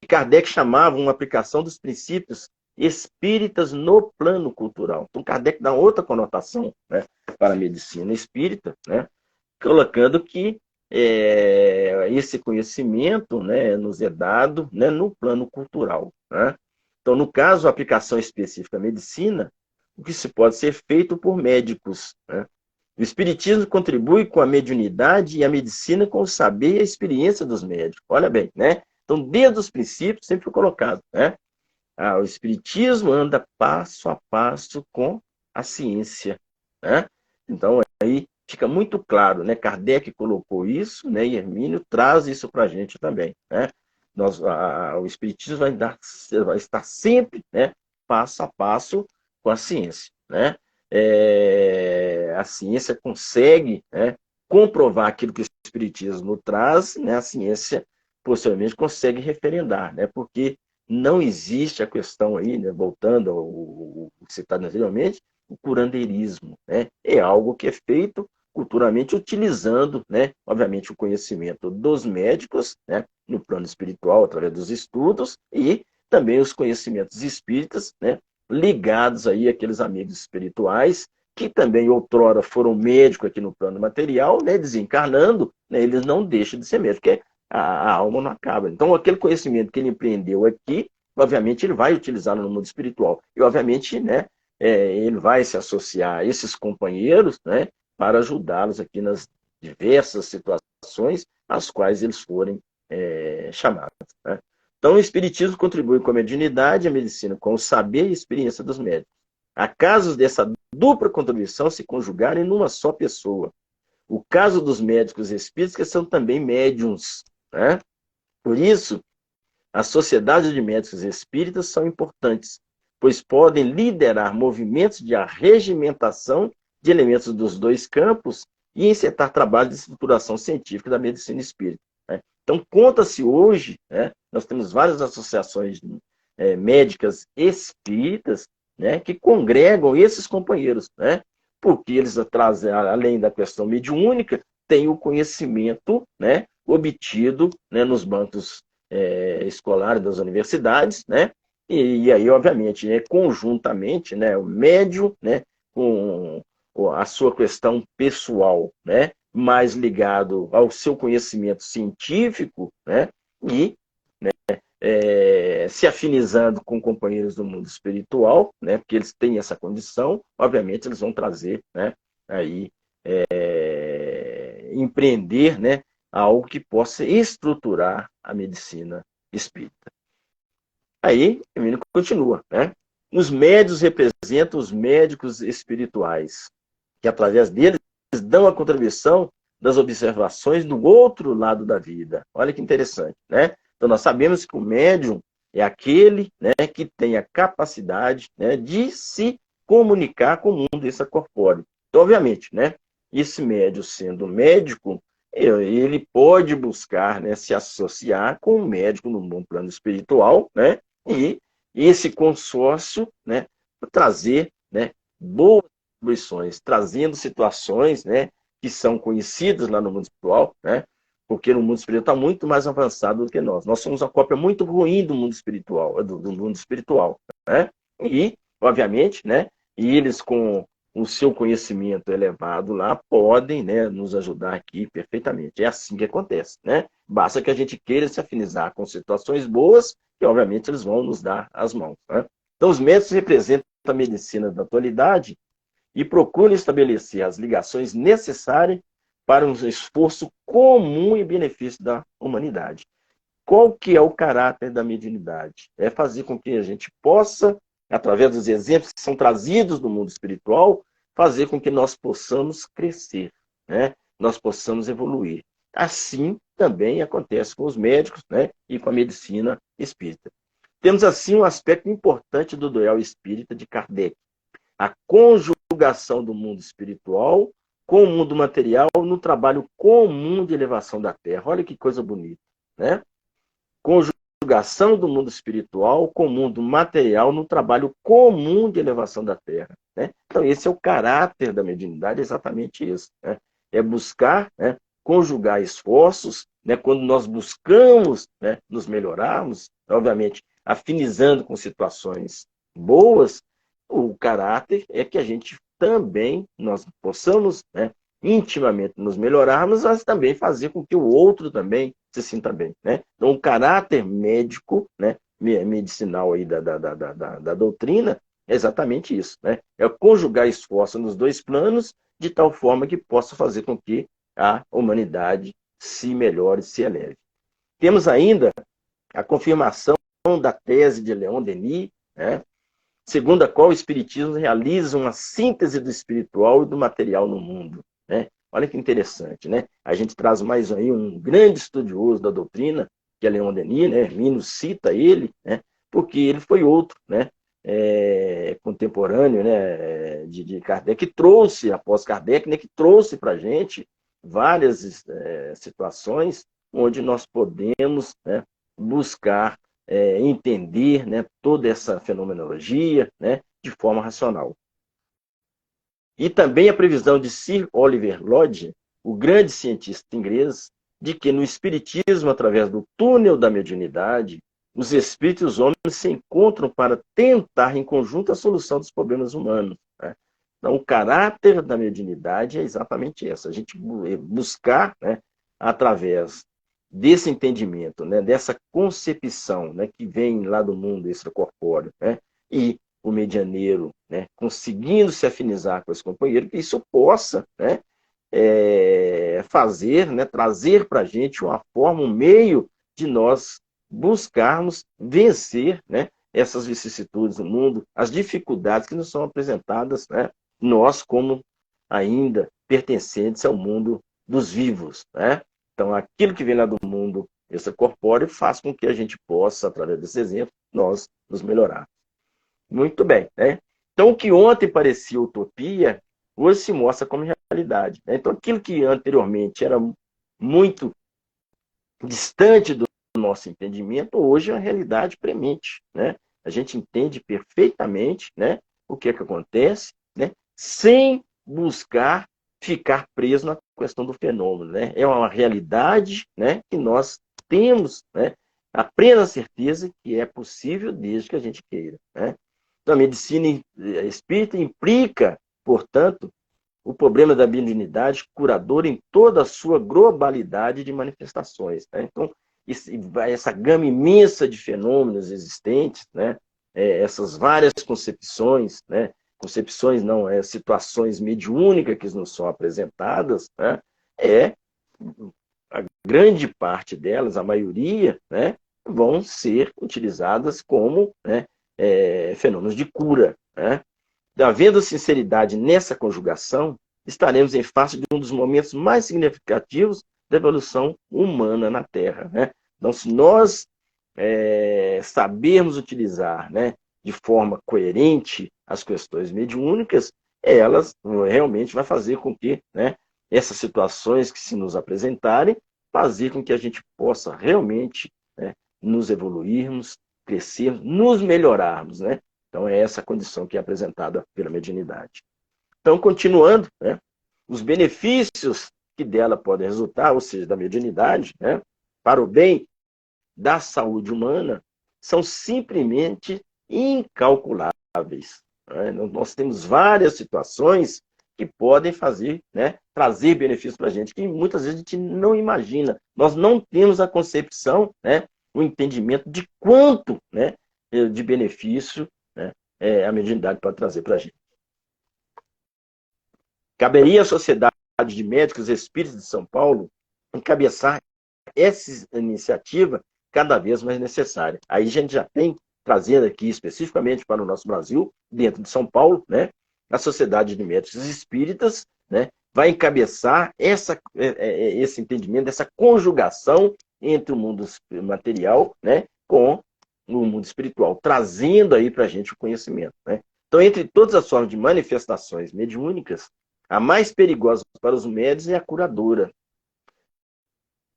Kardec chamava uma aplicação dos princípios espíritas no plano cultural. Então, Kardec dá outra conotação, né, para a medicina espírita, né, colocando que esse conhecimento, né, nos é dado, né, no plano cultural. Né? Então, no caso, a aplicação específica à medicina, o que se pode ser feito por médicos. Né? O espiritismo contribui com a mediunidade e a medicina com o saber e a experiência dos médicos. Olha bem, né? Então, desde os princípios, sempre foi colocado, né? O espiritismo anda passo a passo com a ciência, né? Então, aí fica muito claro, né? Kardec colocou isso, né? E Hermínio traz isso para a gente também, né? O espiritismo vai estar sempre, né, passo a passo com a ciência, né? A ciência consegue, né, comprovar aquilo que o espiritismo traz, né? A ciência posteriormente consegue referendar, né? Porque não existe a questão aí, né, voltando ao citado anteriormente, o curandeirismo, né? É algo que é feito culturalmente utilizando, né, obviamente, o conhecimento dos médicos, né, no plano espiritual, através dos estudos, e também os conhecimentos espíritas, né, ligados aí àqueles amigos espirituais, que também outrora foram médicos aqui no plano material, né, desencarnando, né, eles não deixam de ser médicos, porque a alma não acaba. Então, aquele conhecimento que ele empreendeu aqui, obviamente, ele vai utilizá-lo no mundo espiritual. E, obviamente, né, ele vai se associar a esses companheiros, né, para ajudá-los aqui nas diversas situações às quais eles forem chamados. Né? Então, o espiritismo contribui com a mediunidade, a medicina com o saber e a experiência dos médicos. Há casos dessa dupla contribuição se conjugarem numa só pessoa. O caso dos médicos espíritas, que são também médiums, né? Por isso, as sociedades de médicos espíritas são importantes, pois podem liderar movimentos de arregimentação de elementos dos dois campos e encetar trabalhos de estruturação científica da medicina espírita, né? Então, conta-se hoje, né, nós temos várias associações médicas espíritas, né, que congregam esses companheiros, né, porque eles trazem, além da questão mediúnica, têm o conhecimento, né, obtido, né, nos bancos escolares das universidades, né, e aí, obviamente, né, conjuntamente, né, o médium, né, com a sua questão pessoal, né, mais ligado ao seu conhecimento científico, né, e se afinizando com companheiros do mundo espiritual, né, porque eles têm essa condição, obviamente eles vão trazer, né, aí, empreender, né, algo que possa estruturar a medicina espírita. Aí, Emílio continua, né? Os médios representam os médicos espirituais, que através deles dão a contribuição das observações do outro lado da vida. Olha que interessante, né? Então, nós sabemos que o médium é aquele, né, que tem a capacidade, né, de se comunicar com o mundo extracorpóreo. Então, obviamente, né, esse médium, sendo médico, ele pode buscar, né, se associar com um médico no mundo plano espiritual, né, e esse consórcio, né, trazer, né, boas contribuições, trazendo situações, né, que são conhecidas lá no mundo espiritual, né, porque no mundo espiritual está muito mais avançado do que nós. Nós somos uma cópia muito ruim do mundo espiritual, do mundo espiritual, né? E, obviamente, né, e eles com o seu conhecimento elevado lá podem, né, nos ajudar aqui perfeitamente. É assim que acontece, né? Basta que a gente queira se afinizar com situações boas e, obviamente, eles vão nos dar as mãos, né? Então, os médicos representam a medicina da atualidade e procuram estabelecer as ligações necessárias para um esforço comum em benefício da humanidade. Qual que é o caráter da mediunidade? É fazer com que a gente possa, através dos exemplos que são trazidos do mundo espiritual, fazer com que nós possamos crescer, né? Nós possamos evoluir. Assim também acontece com os médicos, né, e com a medicina espírita. Temos, assim, um aspecto importante do duelo espírita de Kardec: a conjugação do mundo espiritual com o mundo material no trabalho comum de elevação da Terra. Olha que coisa bonita, né? Conjugação do mundo espiritual com o mundo material no trabalho comum de elevação da Terra, né? Então, esse é o caráter da mediunidade, é exatamente isso, né? É buscar, né, conjugar esforços, né, quando nós buscamos, né, nos melhorarmos, obviamente, afinizando com situações boas. O caráter é que a gente também, nós possamos, né, intimamente nos melhorarmos, mas também fazer com que o outro também se sinta bem, né? Então, o caráter médico, né, medicinal aí da doutrina é exatamente isso, né? É conjugar esforço nos dois planos de tal forma que possa fazer com que a humanidade se melhore, se eleve. Temos ainda a confirmação da tese de Leon Denis, né, segundo a qual o Espiritismo realiza uma síntese do espiritual e do material no mundo, né? Olha que interessante, né? A gente traz mais aí um grande estudioso da doutrina, que é Leon Denis, né? Mino cita ele, né, porque ele foi outro, né, contemporâneo, né, de Kardec, que trouxe, após Kardec, né, que trouxe para a gente várias situações onde nós podemos, né, buscar entender, né, toda essa fenomenologia, né, de forma racional. E também a previsão de Sir Oliver Lodge, o grande cientista inglês, de que no espiritismo, através do túnel da mediunidade, os espíritos e os homens se encontram para tentar em conjunto a solução dos problemas humanos, né? Então, o caráter da mediunidade é exatamente essa: a gente buscar, né, através desse entendimento, né, dessa concepção, né, que vem lá do mundo extracorpóreo, né, e o medianeiro, né, conseguindo se afinizar com esse companheiro, que isso possa, né, fazer, né, trazer para a gente uma forma, um meio de nós buscarmos vencer, né, essas vicissitudes no mundo, as dificuldades que nos são apresentadas, né? Nós, como ainda pertencentes ao mundo dos vivos, né? Então, aquilo que vem lá do mundo extracorpóreo faz com que a gente possa, através desse exemplo, nós nos melhorar. Muito bem, né? Então, o que ontem parecia utopia, hoje se mostra como realidade, né? Então, aquilo que anteriormente era muito distante do nosso entendimento, hoje é uma realidade premente, né? A gente entende perfeitamente, né, o que é que acontece, né, sem buscar ficar preso na questão do fenômeno, né? É uma realidade, né, que nós temos, né, a plena certeza que é possível desde que a gente queira, né? Então, a medicina espírita implica, portanto, o problema da mediunidade curadora em toda a sua globalidade de manifestações, né? Então, essa gama imensa de fenômenos existentes, né? Essas várias concepções, né? Concepções não, situações mediúnicas que nos são apresentadas, né? A grande parte delas, a maioria, né? Vão ser utilizadas como, né? Fenômenos de cura, né? Havendo sinceridade nessa conjugação, estaremos em face de um dos momentos mais significativos da evolução humana na Terra, né? Então, se nós sabermos utilizar, né, de forma coerente as questões mediúnicas, elas realmente vai fazer com que, né, essas situações que se nos apresentarem, fazer com que a gente possa realmente, né, nos evoluirmos, crescermos, nos melhorarmos, né? Então, é essa a condição que é apresentada pela mediunidade. Então, continuando, né, os benefícios que dela podem resultar, ou seja, da mediunidade, né, para o bem da saúde humana, são simplesmente incalculáveis, né? Nós temos várias situações que podem fazer, né, trazer benefícios para a gente, que muitas vezes a gente não imagina. Nós não temos a concepção, né, o entendimento de quanto, né, de benefício, né, a mediunidade pode trazer para a gente. Caberia à Sociedade de Médicos Espíritas de São Paulo encabeçar essa iniciativa cada vez mais necessária. Aí a gente já tem, trazendo aqui especificamente para o nosso Brasil, dentro de São Paulo, né, a Sociedade de Médicos Espíritas, né, vai encabeçar esse entendimento, essa conjugação entre o mundo material, né, com o mundo espiritual, trazendo aí para a gente o conhecimento, né? Então, entre todas as formas de manifestações mediúnicas, a mais perigosa para os médios é a curadora.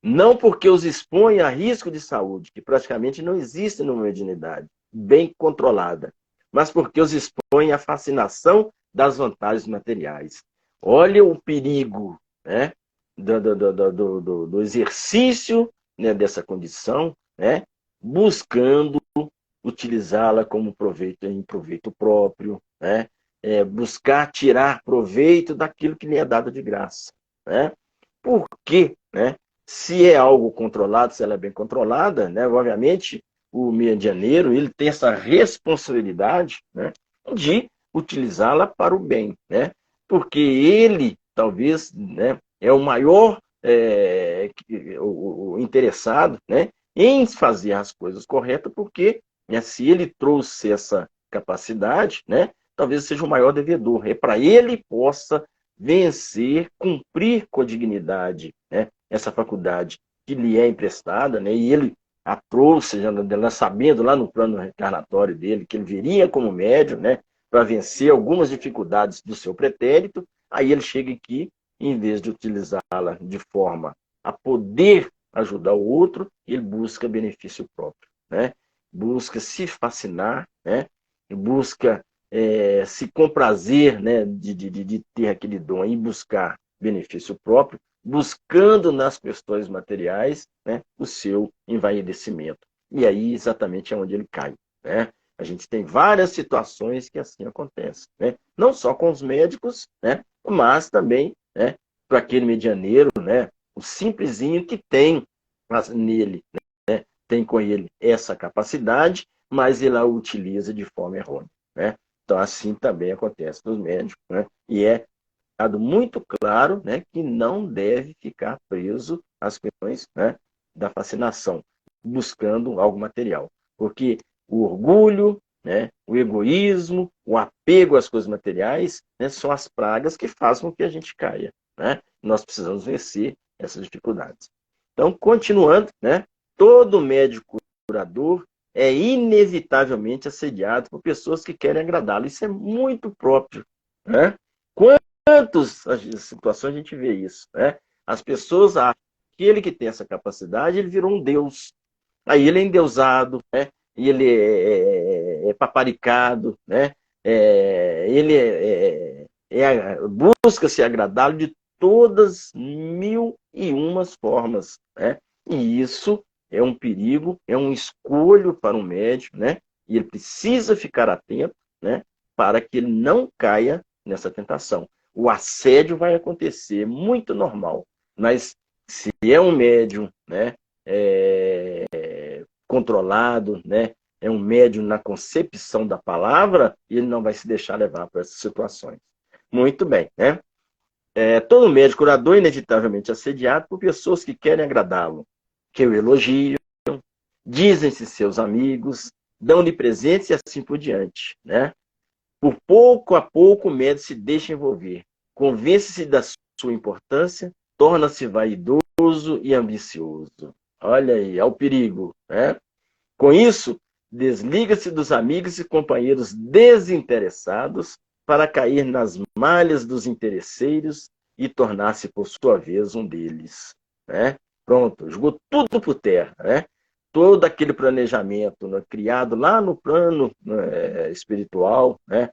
Não porque os expõe a risco de saúde, que praticamente não existe numa mediunidade bem controlada, mas porque os expõe à fascinação das vantagens materiais. Olha o perigo, né, do exercício, né, dessa condição, né, buscando utilizá-la como proveito em proveito próprio, né, buscar tirar proveito daquilo que lhe é dado de graça, né? Por quê, né? Se é algo controlado, se ela é bem controlada, né, obviamente o medianeiro ele tem essa responsabilidade, né, de utilizá-la para o bem, né, porque ele talvez, né, é o maior o interessado, né, em fazer as coisas corretas, porque, né, se ele trouxe essa capacidade, né, talvez seja o maior devedor, para ele possa vencer, cumprir com dignidade, né, essa faculdade que lhe é emprestada, né, e ele a trouxe, já sabendo lá no plano reencarnatório dele, que ele viria como médium, né, para vencer algumas dificuldades do seu pretérito, aí ele chega aqui, em vez de utilizá-la de forma a poder ajudar o outro, ele busca benefício próprio, né, busca se fascinar, né, busca se comprazer, né, de ter aquele dom e buscar benefício próprio, buscando nas questões materiais, né, o seu envaidecimento. E aí exatamente é onde ele cai, né? A gente tem várias situações que assim acontecem, né? Não só com os médicos, né, mas também, né, para aquele medianeiro, né, o simplesinho que tem nele, né, tem com ele essa capacidade, mas ele a utiliza de forma errônea, né? Então assim também acontece com os médicos, né? E é muito claro, né, que não deve ficar preso às questões, né, da fascinação, buscando algo material. Porque o orgulho, né, o egoísmo, o apego às coisas materiais, né, são as pragas que fazem com que a gente caia, né? Nós precisamos vencer essas dificuldades. Então, continuando, né, todo médico curador é inevitavelmente assediado por pessoas que querem agradá-lo. Isso é muito próprio, né? Quantas situações a gente vê isso, né? As pessoas acham que aquele que tem essa capacidade, ele virou um deus. Aí ele é endeusado, né? E ele é paparicado, né? Ele busca se agradá-lo de todas mil e umas formas, né? E isso é um perigo, é um escolho para um médico, né? E ele precisa ficar atento, né? Para que ele não caia nessa tentação. O assédio vai acontecer, muito normal, mas se é um médium, né? Controlado, né? É um médium na concepção da palavra, e ele não vai se deixar levar por essas situações. Muito bem, né? Todo médico curador é inevitavelmente assediado por pessoas que querem agradá-lo, que o elogiam, dizem-se seus amigos, dão-lhe presentes e assim por diante, né? Por pouco a pouco o médico se deixa envolver, convence-se da sua importância, torna-se vaidoso e ambicioso. Olha aí, é o perigo, né? Com isso, desliga-se dos amigos e companheiros desinteressados para cair nas malhas dos interesseiros e tornar-se, por sua vez, um deles, né? Pronto, jogou tudo por terra, né? Todo aquele planejamento, né, criado lá no plano, né, espiritual, né,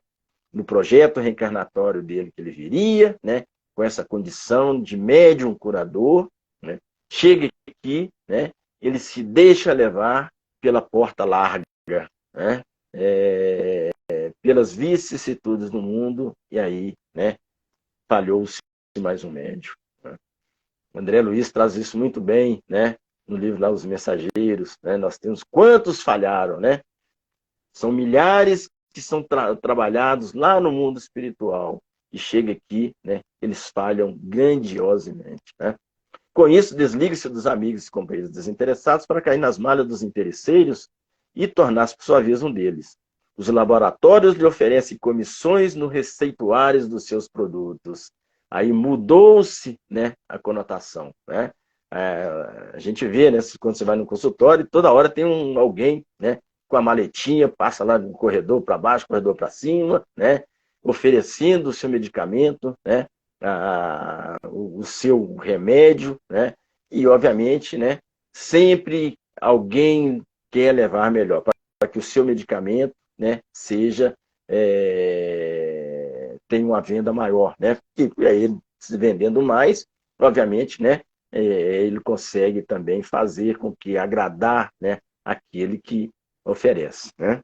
no projeto reencarnatório dele que ele viria, né, com essa condição de médium curador, né, chega aqui, né, ele se deixa levar pela porta larga, né, pelas vicissitudes do mundo, e aí, né, falhou-se mais um médium, né. André Luiz traz isso muito bem, né, no livro lá, Os Mensageiros, né, nós temos quantos falharam, né? São milhares que são trabalhados lá no mundo espiritual, e chega aqui, né, eles falham grandiosamente, né? Com isso, desliga-se dos amigos e companheiros desinteressados para cair nas malhas dos interesseiros e tornar-se, por sua vez, um deles. Os laboratórios lhe oferecem comissões no receituários dos seus produtos. Aí mudou-se, né, a conotação, né? A gente vê, né, quando você vai no consultório, toda hora tem alguém, né, com a maletinha, passa lá no corredor para baixo, corredor para cima, né, oferecendo o seu medicamento, né, o seu remédio, né, e, obviamente, né, sempre alguém quer levar melhor, para que o seu medicamento, né, seja, tenha uma venda maior, né, e aí ele se vendendo mais, obviamente, né, ele consegue também fazer com que agradar, né, aquele que oferece, né?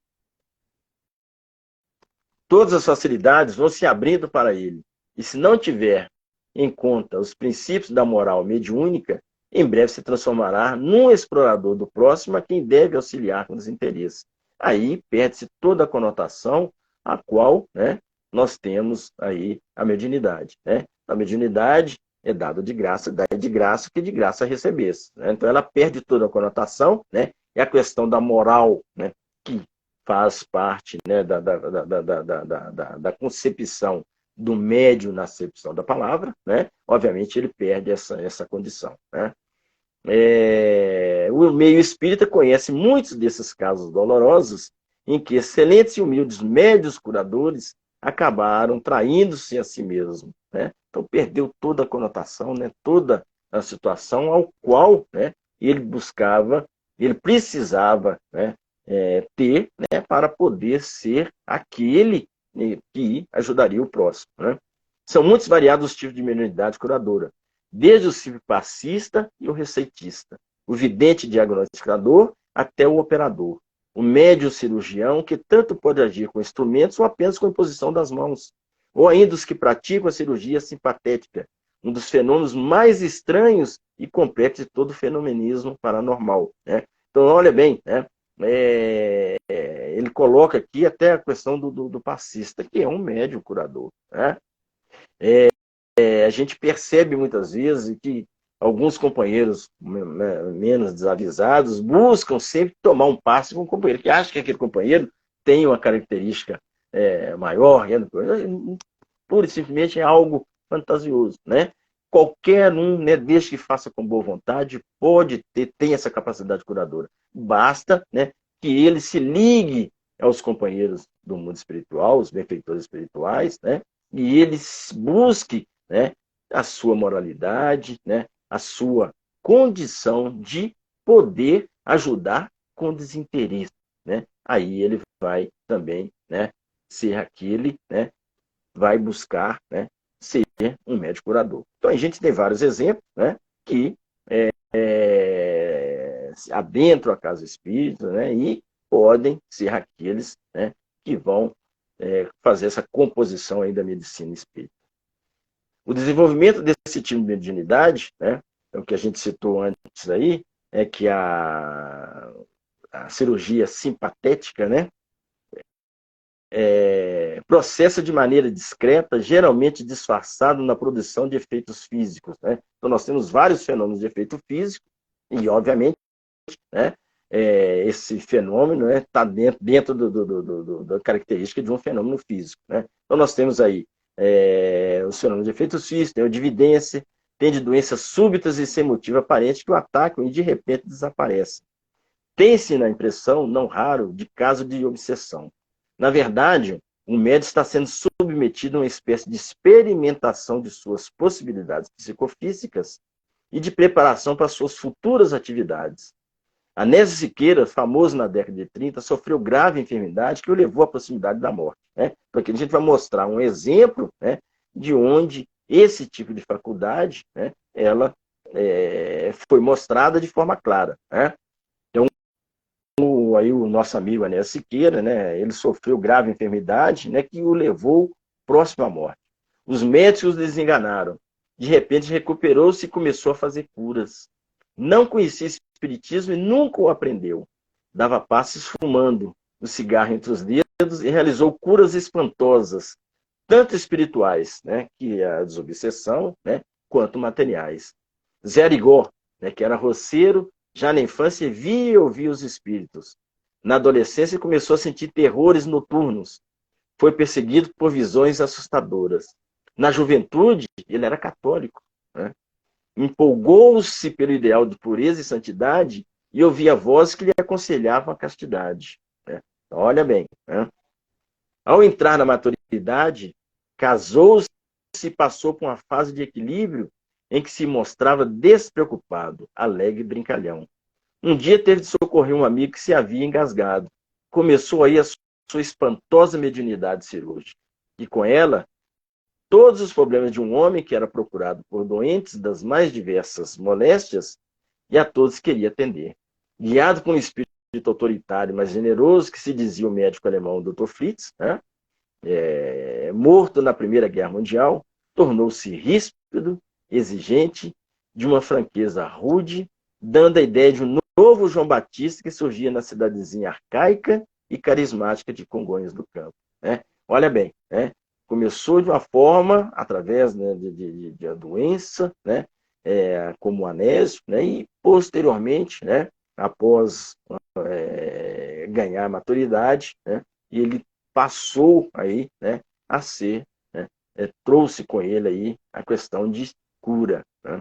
Todas as facilidades vão se abrindo para ele, e se não tiver em conta os princípios da moral mediúnica, em breve se transformará num explorador do próximo a quem deve auxiliar com os interesses. Aí perde-se toda a conotação a qual, né, nós temos aí a mediunidade, né? A mediunidade é dada de graça, dá de graça que de graça recebesse, né? Então ela perde toda a conotação, né? É a questão da moral, né, que faz parte, né, da concepção do médium na acepção da palavra, né? Obviamente ele perde essa condição, né? O meio espírita conhece muitos desses casos dolorosos em que excelentes e humildes médios curadores acabaram traindo-se a si mesmos, né? Então perdeu toda a conotação, né? Toda a situação ao qual, né, ele buscava, ele precisava, né, ter, né, para poder ser aquele, né, que ajudaria o próximo, né? São muitos variados os tipos de mediunidade curadora, desde o simples passista e o receitista, o vidente diagnosticador até o operador, o médio cirurgião, que tanto pode agir com instrumentos ou apenas com a imposição das mãos, ou ainda os que praticam a cirurgia simpatética, um dos fenômenos mais estranhos e complexos de todo o fenomenismo paranormal, né? Então, olha bem, né? Ele coloca aqui até a questão do passista, que é um médium curador, né? A gente percebe muitas vezes que alguns companheiros menos desavisados buscam sempre tomar um passe com um companheiro, que acha que aquele companheiro tem uma característica maior, pura e simplesmente é algo fantasioso, né? Qualquer um, né, desde que faça com boa vontade, tem essa capacidade curadora. Basta, né, que ele se ligue aos companheiros do mundo espiritual, os benfeitores espirituais, né, e ele busque, né, a sua moralidade, né, a sua condição de poder ajudar com desinteresse, né? Aí ele vai também, né, ser aquele, né, vai buscar, né, ser um médico curador. Então a gente tem vários exemplos, né, que adentram a casa espírita, né, e podem ser aqueles, né, que vão fazer essa composição aí da medicina espírita. O desenvolvimento desse tipo de mediunidade, né, é o que a gente citou antes aí, é que a cirurgia simpatética, né, processa de maneira discreta, geralmente disfarçado na produção de efeitos físicos, né? Então nós temos vários fenômenos de efeito físico e, obviamente, né, esse fenômeno está dentro da característica de um fenômeno físico, né? Então nós temos aí os fenômenos de efeitos físicos, tem o de evidência, tem de doenças súbitas e sem motivo aparente que o atacam e de repente desaparecem. Tem-se na impressão, não raro, de caso de obsessão. Na verdade, o médium está sendo submetido a uma espécie de experimentação de suas possibilidades psicofísicas e de preparação para suas futuras atividades. Anésio Siqueira, famoso na década de 30, sofreu grave enfermidade que o levou à proximidade da morte, né? Então aqui a gente vai mostrar um exemplo, né, de onde esse tipo de faculdade, né, ela foi mostrada de forma clara, né? Aí o nosso amigo Anésio Siqueira, né, ele sofreu grave enfermidade, né, que o levou próximo à morte. Os médicos desenganaram. De repente recuperou-se e começou a fazer curas. Não conhecia espiritismo e nunca o aprendeu. Dava passes fumando o cigarro entre os dedos e realizou curas espantosas, tanto espirituais, né, que é a desobsessão, né, quanto materiais. Zé Arigó, né, que era roceiro, já na infância via e ouvia os espíritos. Na adolescência começou a sentir terrores noturnos. Foi perseguido por visões assustadoras. Na juventude, ele era católico, né? Empolgou-se pelo ideal de pureza e santidade e ouvia vozes que lhe aconselhavam a castidade, né? Olha bem, né? Ao entrar na maturidade, casou-se e passou por uma fase de equilíbrio em que se mostrava despreocupado, alegre e brincalhão. Um dia teve de socorrer um amigo que se havia engasgado. Começou aí a sua espantosa mediunidade cirúrgica. E com ela, todos os problemas de um homem que era procurado por doentes das mais diversas moléstias e a todos queria atender. Guiado por um espírito autoritário, mas generoso, que se dizia o médico alemão Dr. Fritz, né? Morto na Primeira Guerra Mundial, tornou-se ríspido, exigente, de uma franqueza rude, dando a ideia de um novo João Batista que surgia na cidadezinha arcaica e carismática de Congonhas do Campo, né? Olha bem, né? Começou de uma forma, através, né, de a doença, né, como o anésio, né, e posteriormente, né, após ganhar maturidade, né, e ele passou aí, né, a ser, né, trouxe com ele aí a questão de cura, né?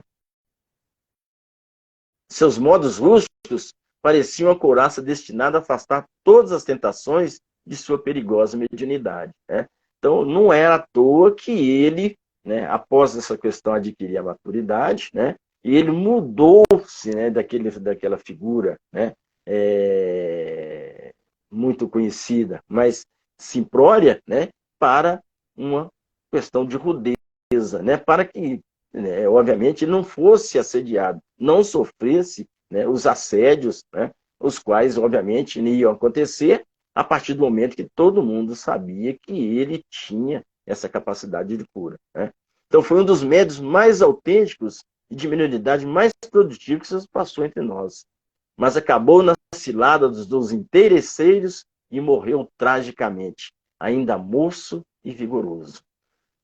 Seus modos rústicos pareciam a couraça destinada a afastar todas as tentações de sua perigosa mediunidade, né? Então, não é à toa que ele, né, após essa questão adquirir a maturidade, né, ele mudou-se, né, daquela figura, né, muito conhecida, mas simplória, né, para uma questão de rudeza, né, para que, né, obviamente, não fosse assediado, não sofresse, né, os assédios, né, os quais, obviamente, iam acontecer a partir do momento que todo mundo sabia que ele tinha essa capacidade de cura, né? Então, foi um dos médiuns mais autênticos e de mediunidade mais produtivo que se passou entre nós. Mas acabou na cilada dos interesseiros e morreu tragicamente, ainda moço e vigoroso.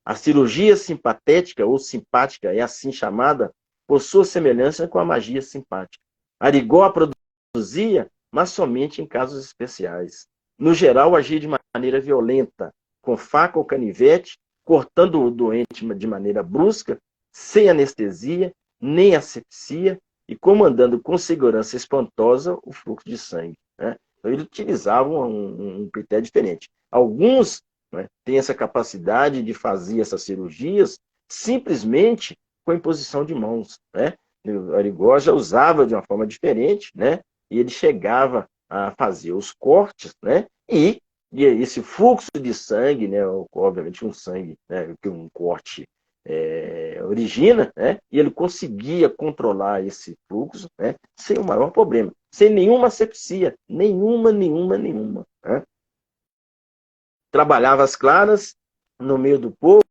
A cirurgia simpatética ou simpática é assim chamada por sua semelhança com a magia simpática. Arigó a produzia, mas somente em casos especiais. No geral, agia de maneira violenta, com faca ou canivete, cortando o doente de maneira brusca, sem anestesia, nem asepsia, e comandando com segurança espantosa o fluxo de sangue. Né? Então, eles utilizavam um critério diferente. Alguns, né, têm essa capacidade de fazer essas cirurgias simplesmente com a imposição de mãos. Né? O Arigó já usava de uma forma diferente, né? E ele chegava a fazer os cortes, né? E esse fluxo de sangue, né? Obviamente um sangue, né, que um corte origina, né? E ele conseguia controlar esse fluxo, né, sem o maior problema, sem nenhuma asepsia, nenhuma. Né? Trabalhava às claras, no meio do povo,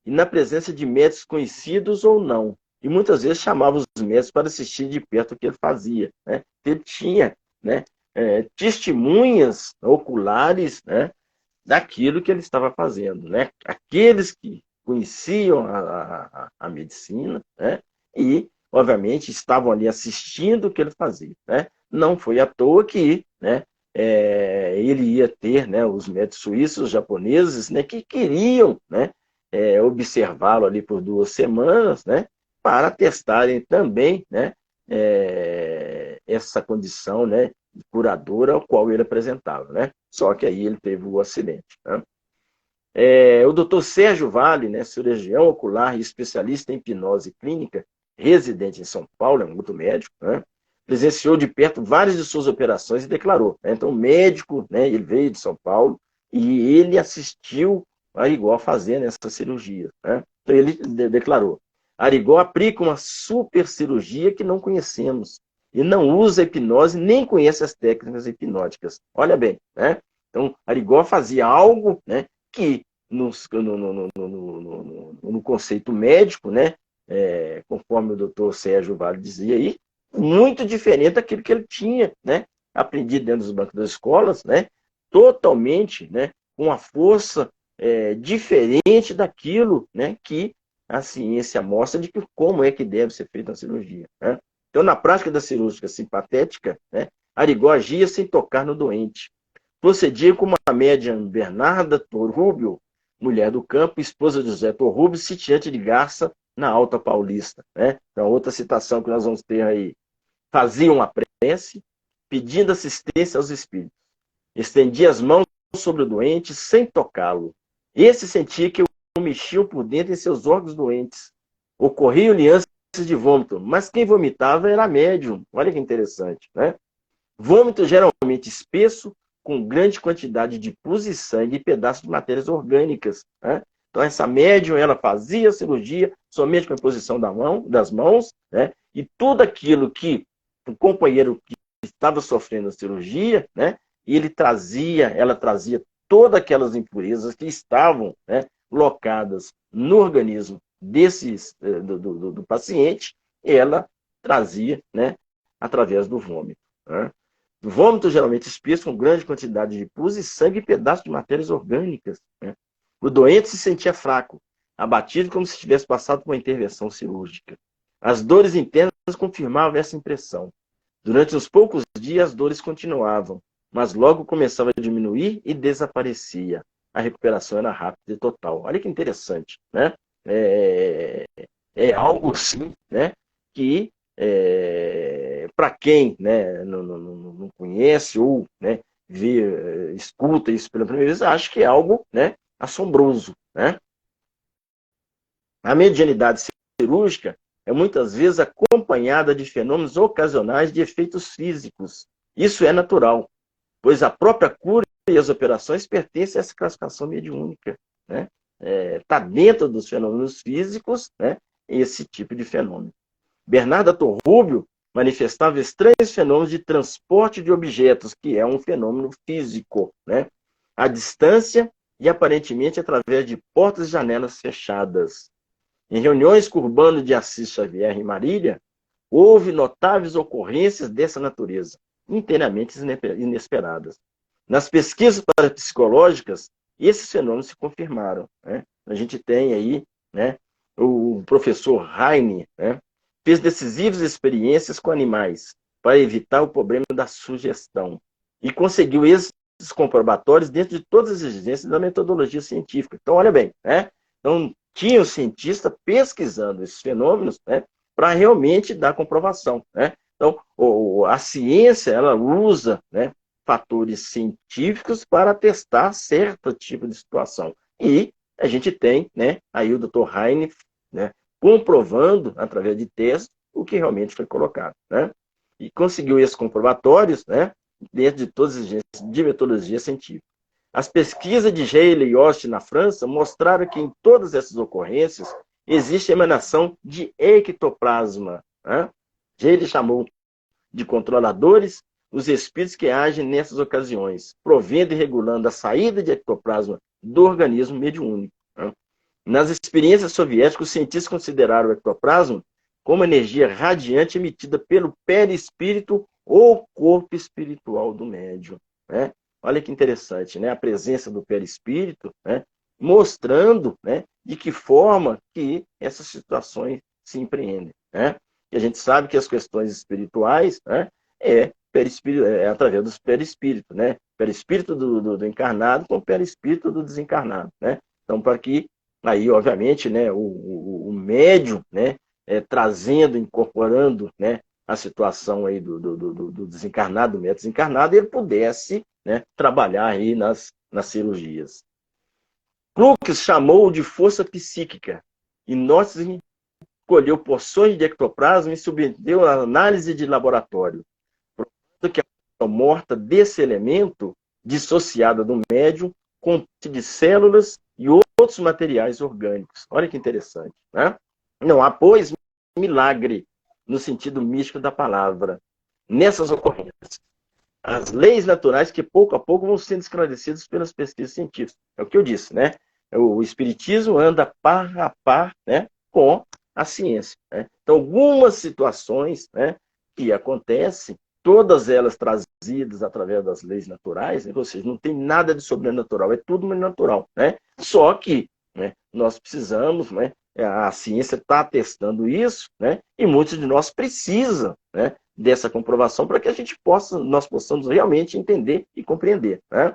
e na presença de médicos conhecidos ou não. E muitas vezes chamava os médicos para assistir de perto o que ele fazia. Né? Ele tinha, né, testemunhas oculares, né, daquilo que ele estava fazendo. Né? Aqueles que conheciam a medicina, né, e, obviamente, estavam ali assistindo o que ele fazia. Né? Não foi à toa que, né, ele ia ter, né, os médicos suíços, japoneses, né, que queriam, né, observá-lo ali por 2 semanas, né, para testarem também, né, essa condição, né, curadora ao qual ele apresentava. Né? Só que aí ele teve o acidente. Né? O Dr. Sérgio Vale, né, cirurgião ocular e especialista em hipnose clínica, residente em São Paulo, é um outro médico, né, presenciou de perto várias de suas operações e declarou. Né, então, o médico, né, ele veio de São Paulo e ele assistiu a Arigó fazendo essa cirurgia. Né? Então, ele declarou: Arigó aplica uma super cirurgia que não conhecemos e não usa hipnose, nem conhece as técnicas hipnóticas. Olha bem, né? Então, Arigó fazia algo, né, que no conceito médico, né, conforme o doutor Sérgio Vale dizia aí, muito diferente daquilo que ele tinha, né, aprendido dentro dos bancos das escolas, né, totalmente, né, com a força diferente daquilo, né, que a ciência mostra de que como é que deve ser feita a cirurgia. Né? Então, na prática da cirúrgica simpatética, né, Arigó agia sem tocar no doente. Procedia como a médium Bernarda Torrubio, mulher do campo, esposa de José Torrubio, sitiante de Garça, na Alta Paulista. Né? Então, outra citação que nós vamos ter aí. Fazia uma prece, pedindo assistência aos espíritos. Estendia as mãos sobre o doente sem tocá-lo. Esse sentia que o mexiam por dentro em seus órgãos doentes. Ocorriam-lhe ânsias de vômito, mas quem vomitava era a médium. Olha que interessante. Né? Vômito geralmente espesso, com grande quantidade de pus e sangue e pedaços de matérias orgânicas. Né? Então, essa médium, ela fazia a cirurgia somente com a imposição das mãos, né? E tudo aquilo que o companheiro que estava sofrendo a cirurgia, né, ela trazia todas aquelas impurezas que estavam, né, locadas no organismo do paciente, ela trazia, né, através do vômito. Né? Vômito geralmente espesso, com grande quantidade de pus e sangue e pedaços de matérias orgânicas. Né? O doente se sentia fraco, abatido como se tivesse passado por uma intervenção cirúrgica. As dores internas confirmavam essa impressão. Durante uns poucos dias, as dores continuavam, mas logo começava a diminuir e desaparecia. A recuperação era rápida e total. Olha que interessante, né? É algo, sim, né, que para quem, né, não conhece ou, né, escuta isso pela primeira vez, acha que é algo, né, assombroso. Né? A medianidade cirúrgica é muitas vezes acompanhada de fenômenos ocasionais de efeitos físicos. Isso é natural, pois a própria cura e as operações pertencem a essa classificação mediúnica. Né? Está dentro dos fenômenos físicos, né, esse tipo de fenômeno. Bernarda Torrubio manifestava estranhos fenômenos de transporte de objetos, que é um fenômeno físico, né? À distância e aparentemente através de portas e janelas fechadas. Em reuniões com Urbano de Assis Xavier e Marília, houve notáveis ocorrências dessa natureza, inteiramente inesperadas. Nas pesquisas parapsicológicas, esses fenômenos se confirmaram. Né? A gente tem aí, né, o professor Heine, né, fez decisivas experiências com animais para evitar o problema da sugestão e conseguiu esses comprobatórios dentro de todas as exigências da metodologia científica. Então, olha bem, né? Então, tinha o cientista pesquisando esses fenômenos, né, para realmente dar comprovação, né? Então, a ciência, ela usa, né, fatores científicos para testar certo tipo de situação. E a gente tem, né, aí o Dr. Heine, né, comprovando, através de testes, o que realmente foi colocado, né? E conseguiu esses comprobatórios, né, dentro de todas as exigências de metodologia científica. As pesquisas de Haley e Ost na França mostraram que em todas essas ocorrências existe emanação de ectoplasma, né? Haley chamou de controladores os espíritos que agem nessas ocasiões, provendo e regulando a saída de ectoplasma do organismo mediúnico, né? Nas experiências soviéticas, os cientistas consideraram o ectoplasma como energia radiante emitida pelo perispírito ou corpo espiritual do médium, né? Olha que interessante, né? A presença do perispírito, né, mostrando, né, de que forma que essas situações se empreendem, né? E a gente sabe que as questões espirituais, né, é através dos perispíritos, né? Perispírito do encarnado com o perispírito do desencarnado, né? Então, para que aí, obviamente, né, o médium, né, trazendo, incorporando, né, a situação aí do desencarnado, do médium desencarnado, ele pudesse, né, trabalhar aí nas cirurgias. Crookes chamou de força psíquica e Notes colheu porções de ectoplasma e submeteu a análise de laboratório, provando que a força morta desse elemento, dissociada do médium, compõe de células e outros materiais orgânicos. Olha que interessante, né? Não há, pois, milagre no sentido místico da palavra nessas ocorrências. As leis naturais que pouco a pouco vão sendo esclarecidas pelas pesquisas científicas. É o que eu disse, né? O espiritismo anda par a par, né, com a ciência, né? Então, algumas situações, né, que acontecem, todas elas trazidas através das leis naturais, né? Ou seja, não tem nada de sobrenatural, é tudo natural, né? Só que, né, nós precisamos, né, a ciência está testando isso, né, e muitos de nós precisam, né, dessa comprovação para que nós possamos realmente entender e compreender, né?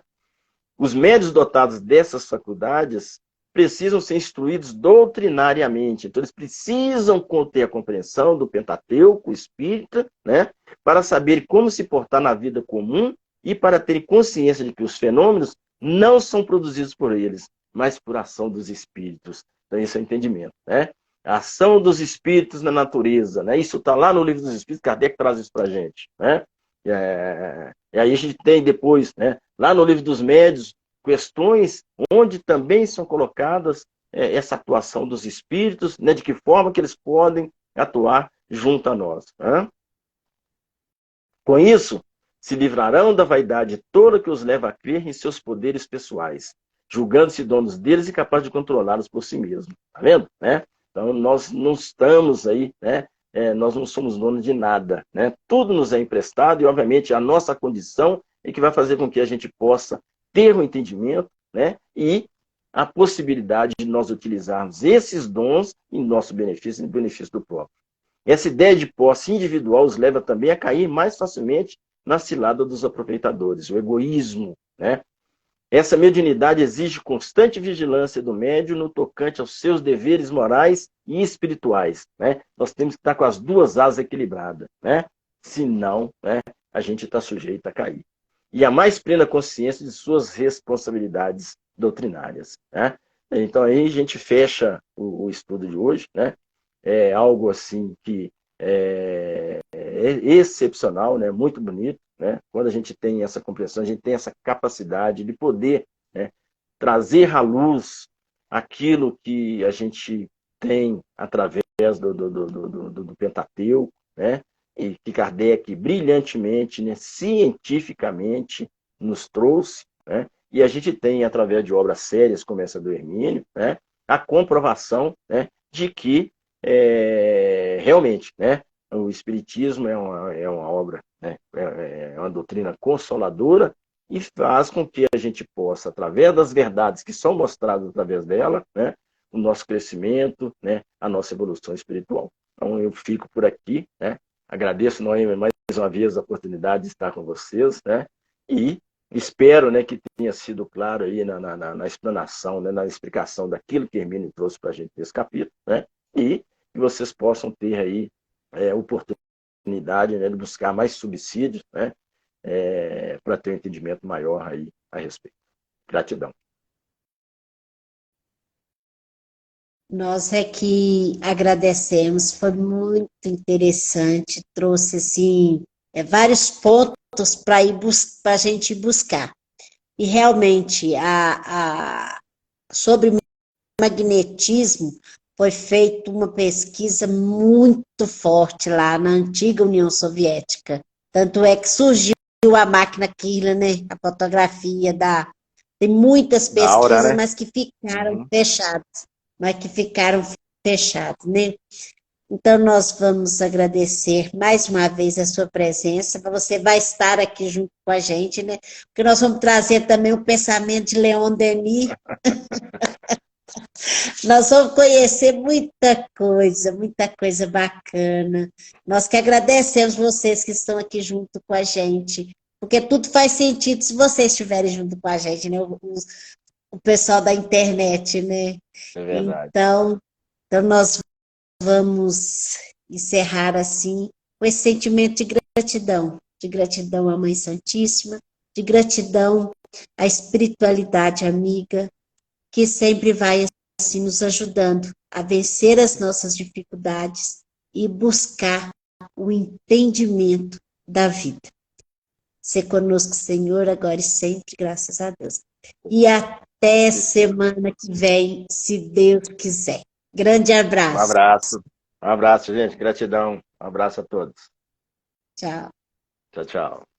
Os médios dotados dessas faculdades precisam ser instruídos doutrinariamente. Então, eles precisam ter a compreensão do Pentateuco espírita, né, para saber como se portar na vida comum e para terem consciência de que os fenômenos não são produzidos por eles, mas por ação dos espíritos. Então, esse é o entendimento, né? A ação dos espíritos na natureza, né? Isso está lá no Livro dos Espíritos, Kardec traz isso para a gente, né? E aí a gente tem depois, né, lá no Livro dos Médiuns, questões onde também são colocadas essa atuação dos espíritos, né, de que forma que eles podem atuar junto a nós, né? Com isso, se livrarão da vaidade toda que os leva a crer em seus poderes pessoais, julgando-se donos deles e capazes de controlá-los por si mesmos. Tá vendo? Né? Então, nós não estamos aí, né? Nós não somos donos de nada, né? Tudo nos é emprestado e, obviamente, a nossa condição é que vai fazer com que a gente possa ter um entendimento, né? E a possibilidade de nós utilizarmos esses dons em nosso benefício e em benefício do próprio. Essa ideia de posse individual os leva também a cair mais facilmente na cilada dos aproveitadores, o egoísmo, né? Essa mediunidade exige constante vigilância do médium no tocante aos seus deveres morais e espirituais, né? Nós temos que estar com as duas asas equilibradas, né? Senão, né, a gente está sujeito a cair. E a mais plena consciência de suas responsabilidades doutrinárias, né? Então aí a gente fecha o estudo de hoje, né? É algo assim que é excepcional, né? Muito bonito, né? Quando a gente tem essa compreensão, a gente tem essa capacidade de poder, né, trazer à luz aquilo que a gente tem através do Pentateuco, né? E que Kardec brilhantemente, né, cientificamente nos trouxe, né? E a gente tem, através de obras sérias como essa do Hermínio, né, a comprovação, né, de que realmente, né, o Espiritismo é uma obra, né, é uma doutrina consoladora e faz com que a gente possa, através das verdades que são mostradas através dela, né, o nosso crescimento, né, a nossa evolução espiritual. Então, eu fico por aqui, né? Agradeço, Noemi, mais uma vez a oportunidade de estar com vocês, né? E espero, né, que tenha sido claro aí na explanação, né, na explicação daquilo que Hermínio trouxe para a gente nesse capítulo, né? E que vocês possam ter aí oportunidade, né, de buscar mais subsídios, né? Para ter um entendimento maior aí a respeito. Gratidão. Nós é que agradecemos, foi muito interessante, trouxe assim, vários pontos para ir para a gente buscar. E realmente, sobre magnetismo, foi feita uma pesquisa muito forte lá na antiga União Soviética. Tanto é que surgiu a máquina Kirlian, né? A fotografia tem muitas Da hora, pesquisas, né? mas que ficaram fechadas, né? Então, nós vamos agradecer mais uma vez a sua presença. Você vai estar aqui junto com a gente, né? Porque nós vamos trazer também o pensamento de Leon Denis. Nós vamos conhecer muita coisa bacana. Nós que agradecemos vocês que estão aqui junto com a gente, porque tudo faz sentido se vocês estiverem junto com a gente, né? O pessoal da internet, né? É verdade. Então nós vamos encerrar assim, com esse sentimento de gratidão à Mãe Santíssima, de gratidão à espiritualidade amiga, que sempre vai assim nos ajudando a vencer as nossas dificuldades e buscar o entendimento da vida. Ser conosco, Senhor, agora e sempre, graças a Deus. E até semana que vem, se Deus quiser. Grande Um abraço. abraço. Um abraço, gente. Gratidão. Um abraço a todos. Tchau. Tchau, tchau.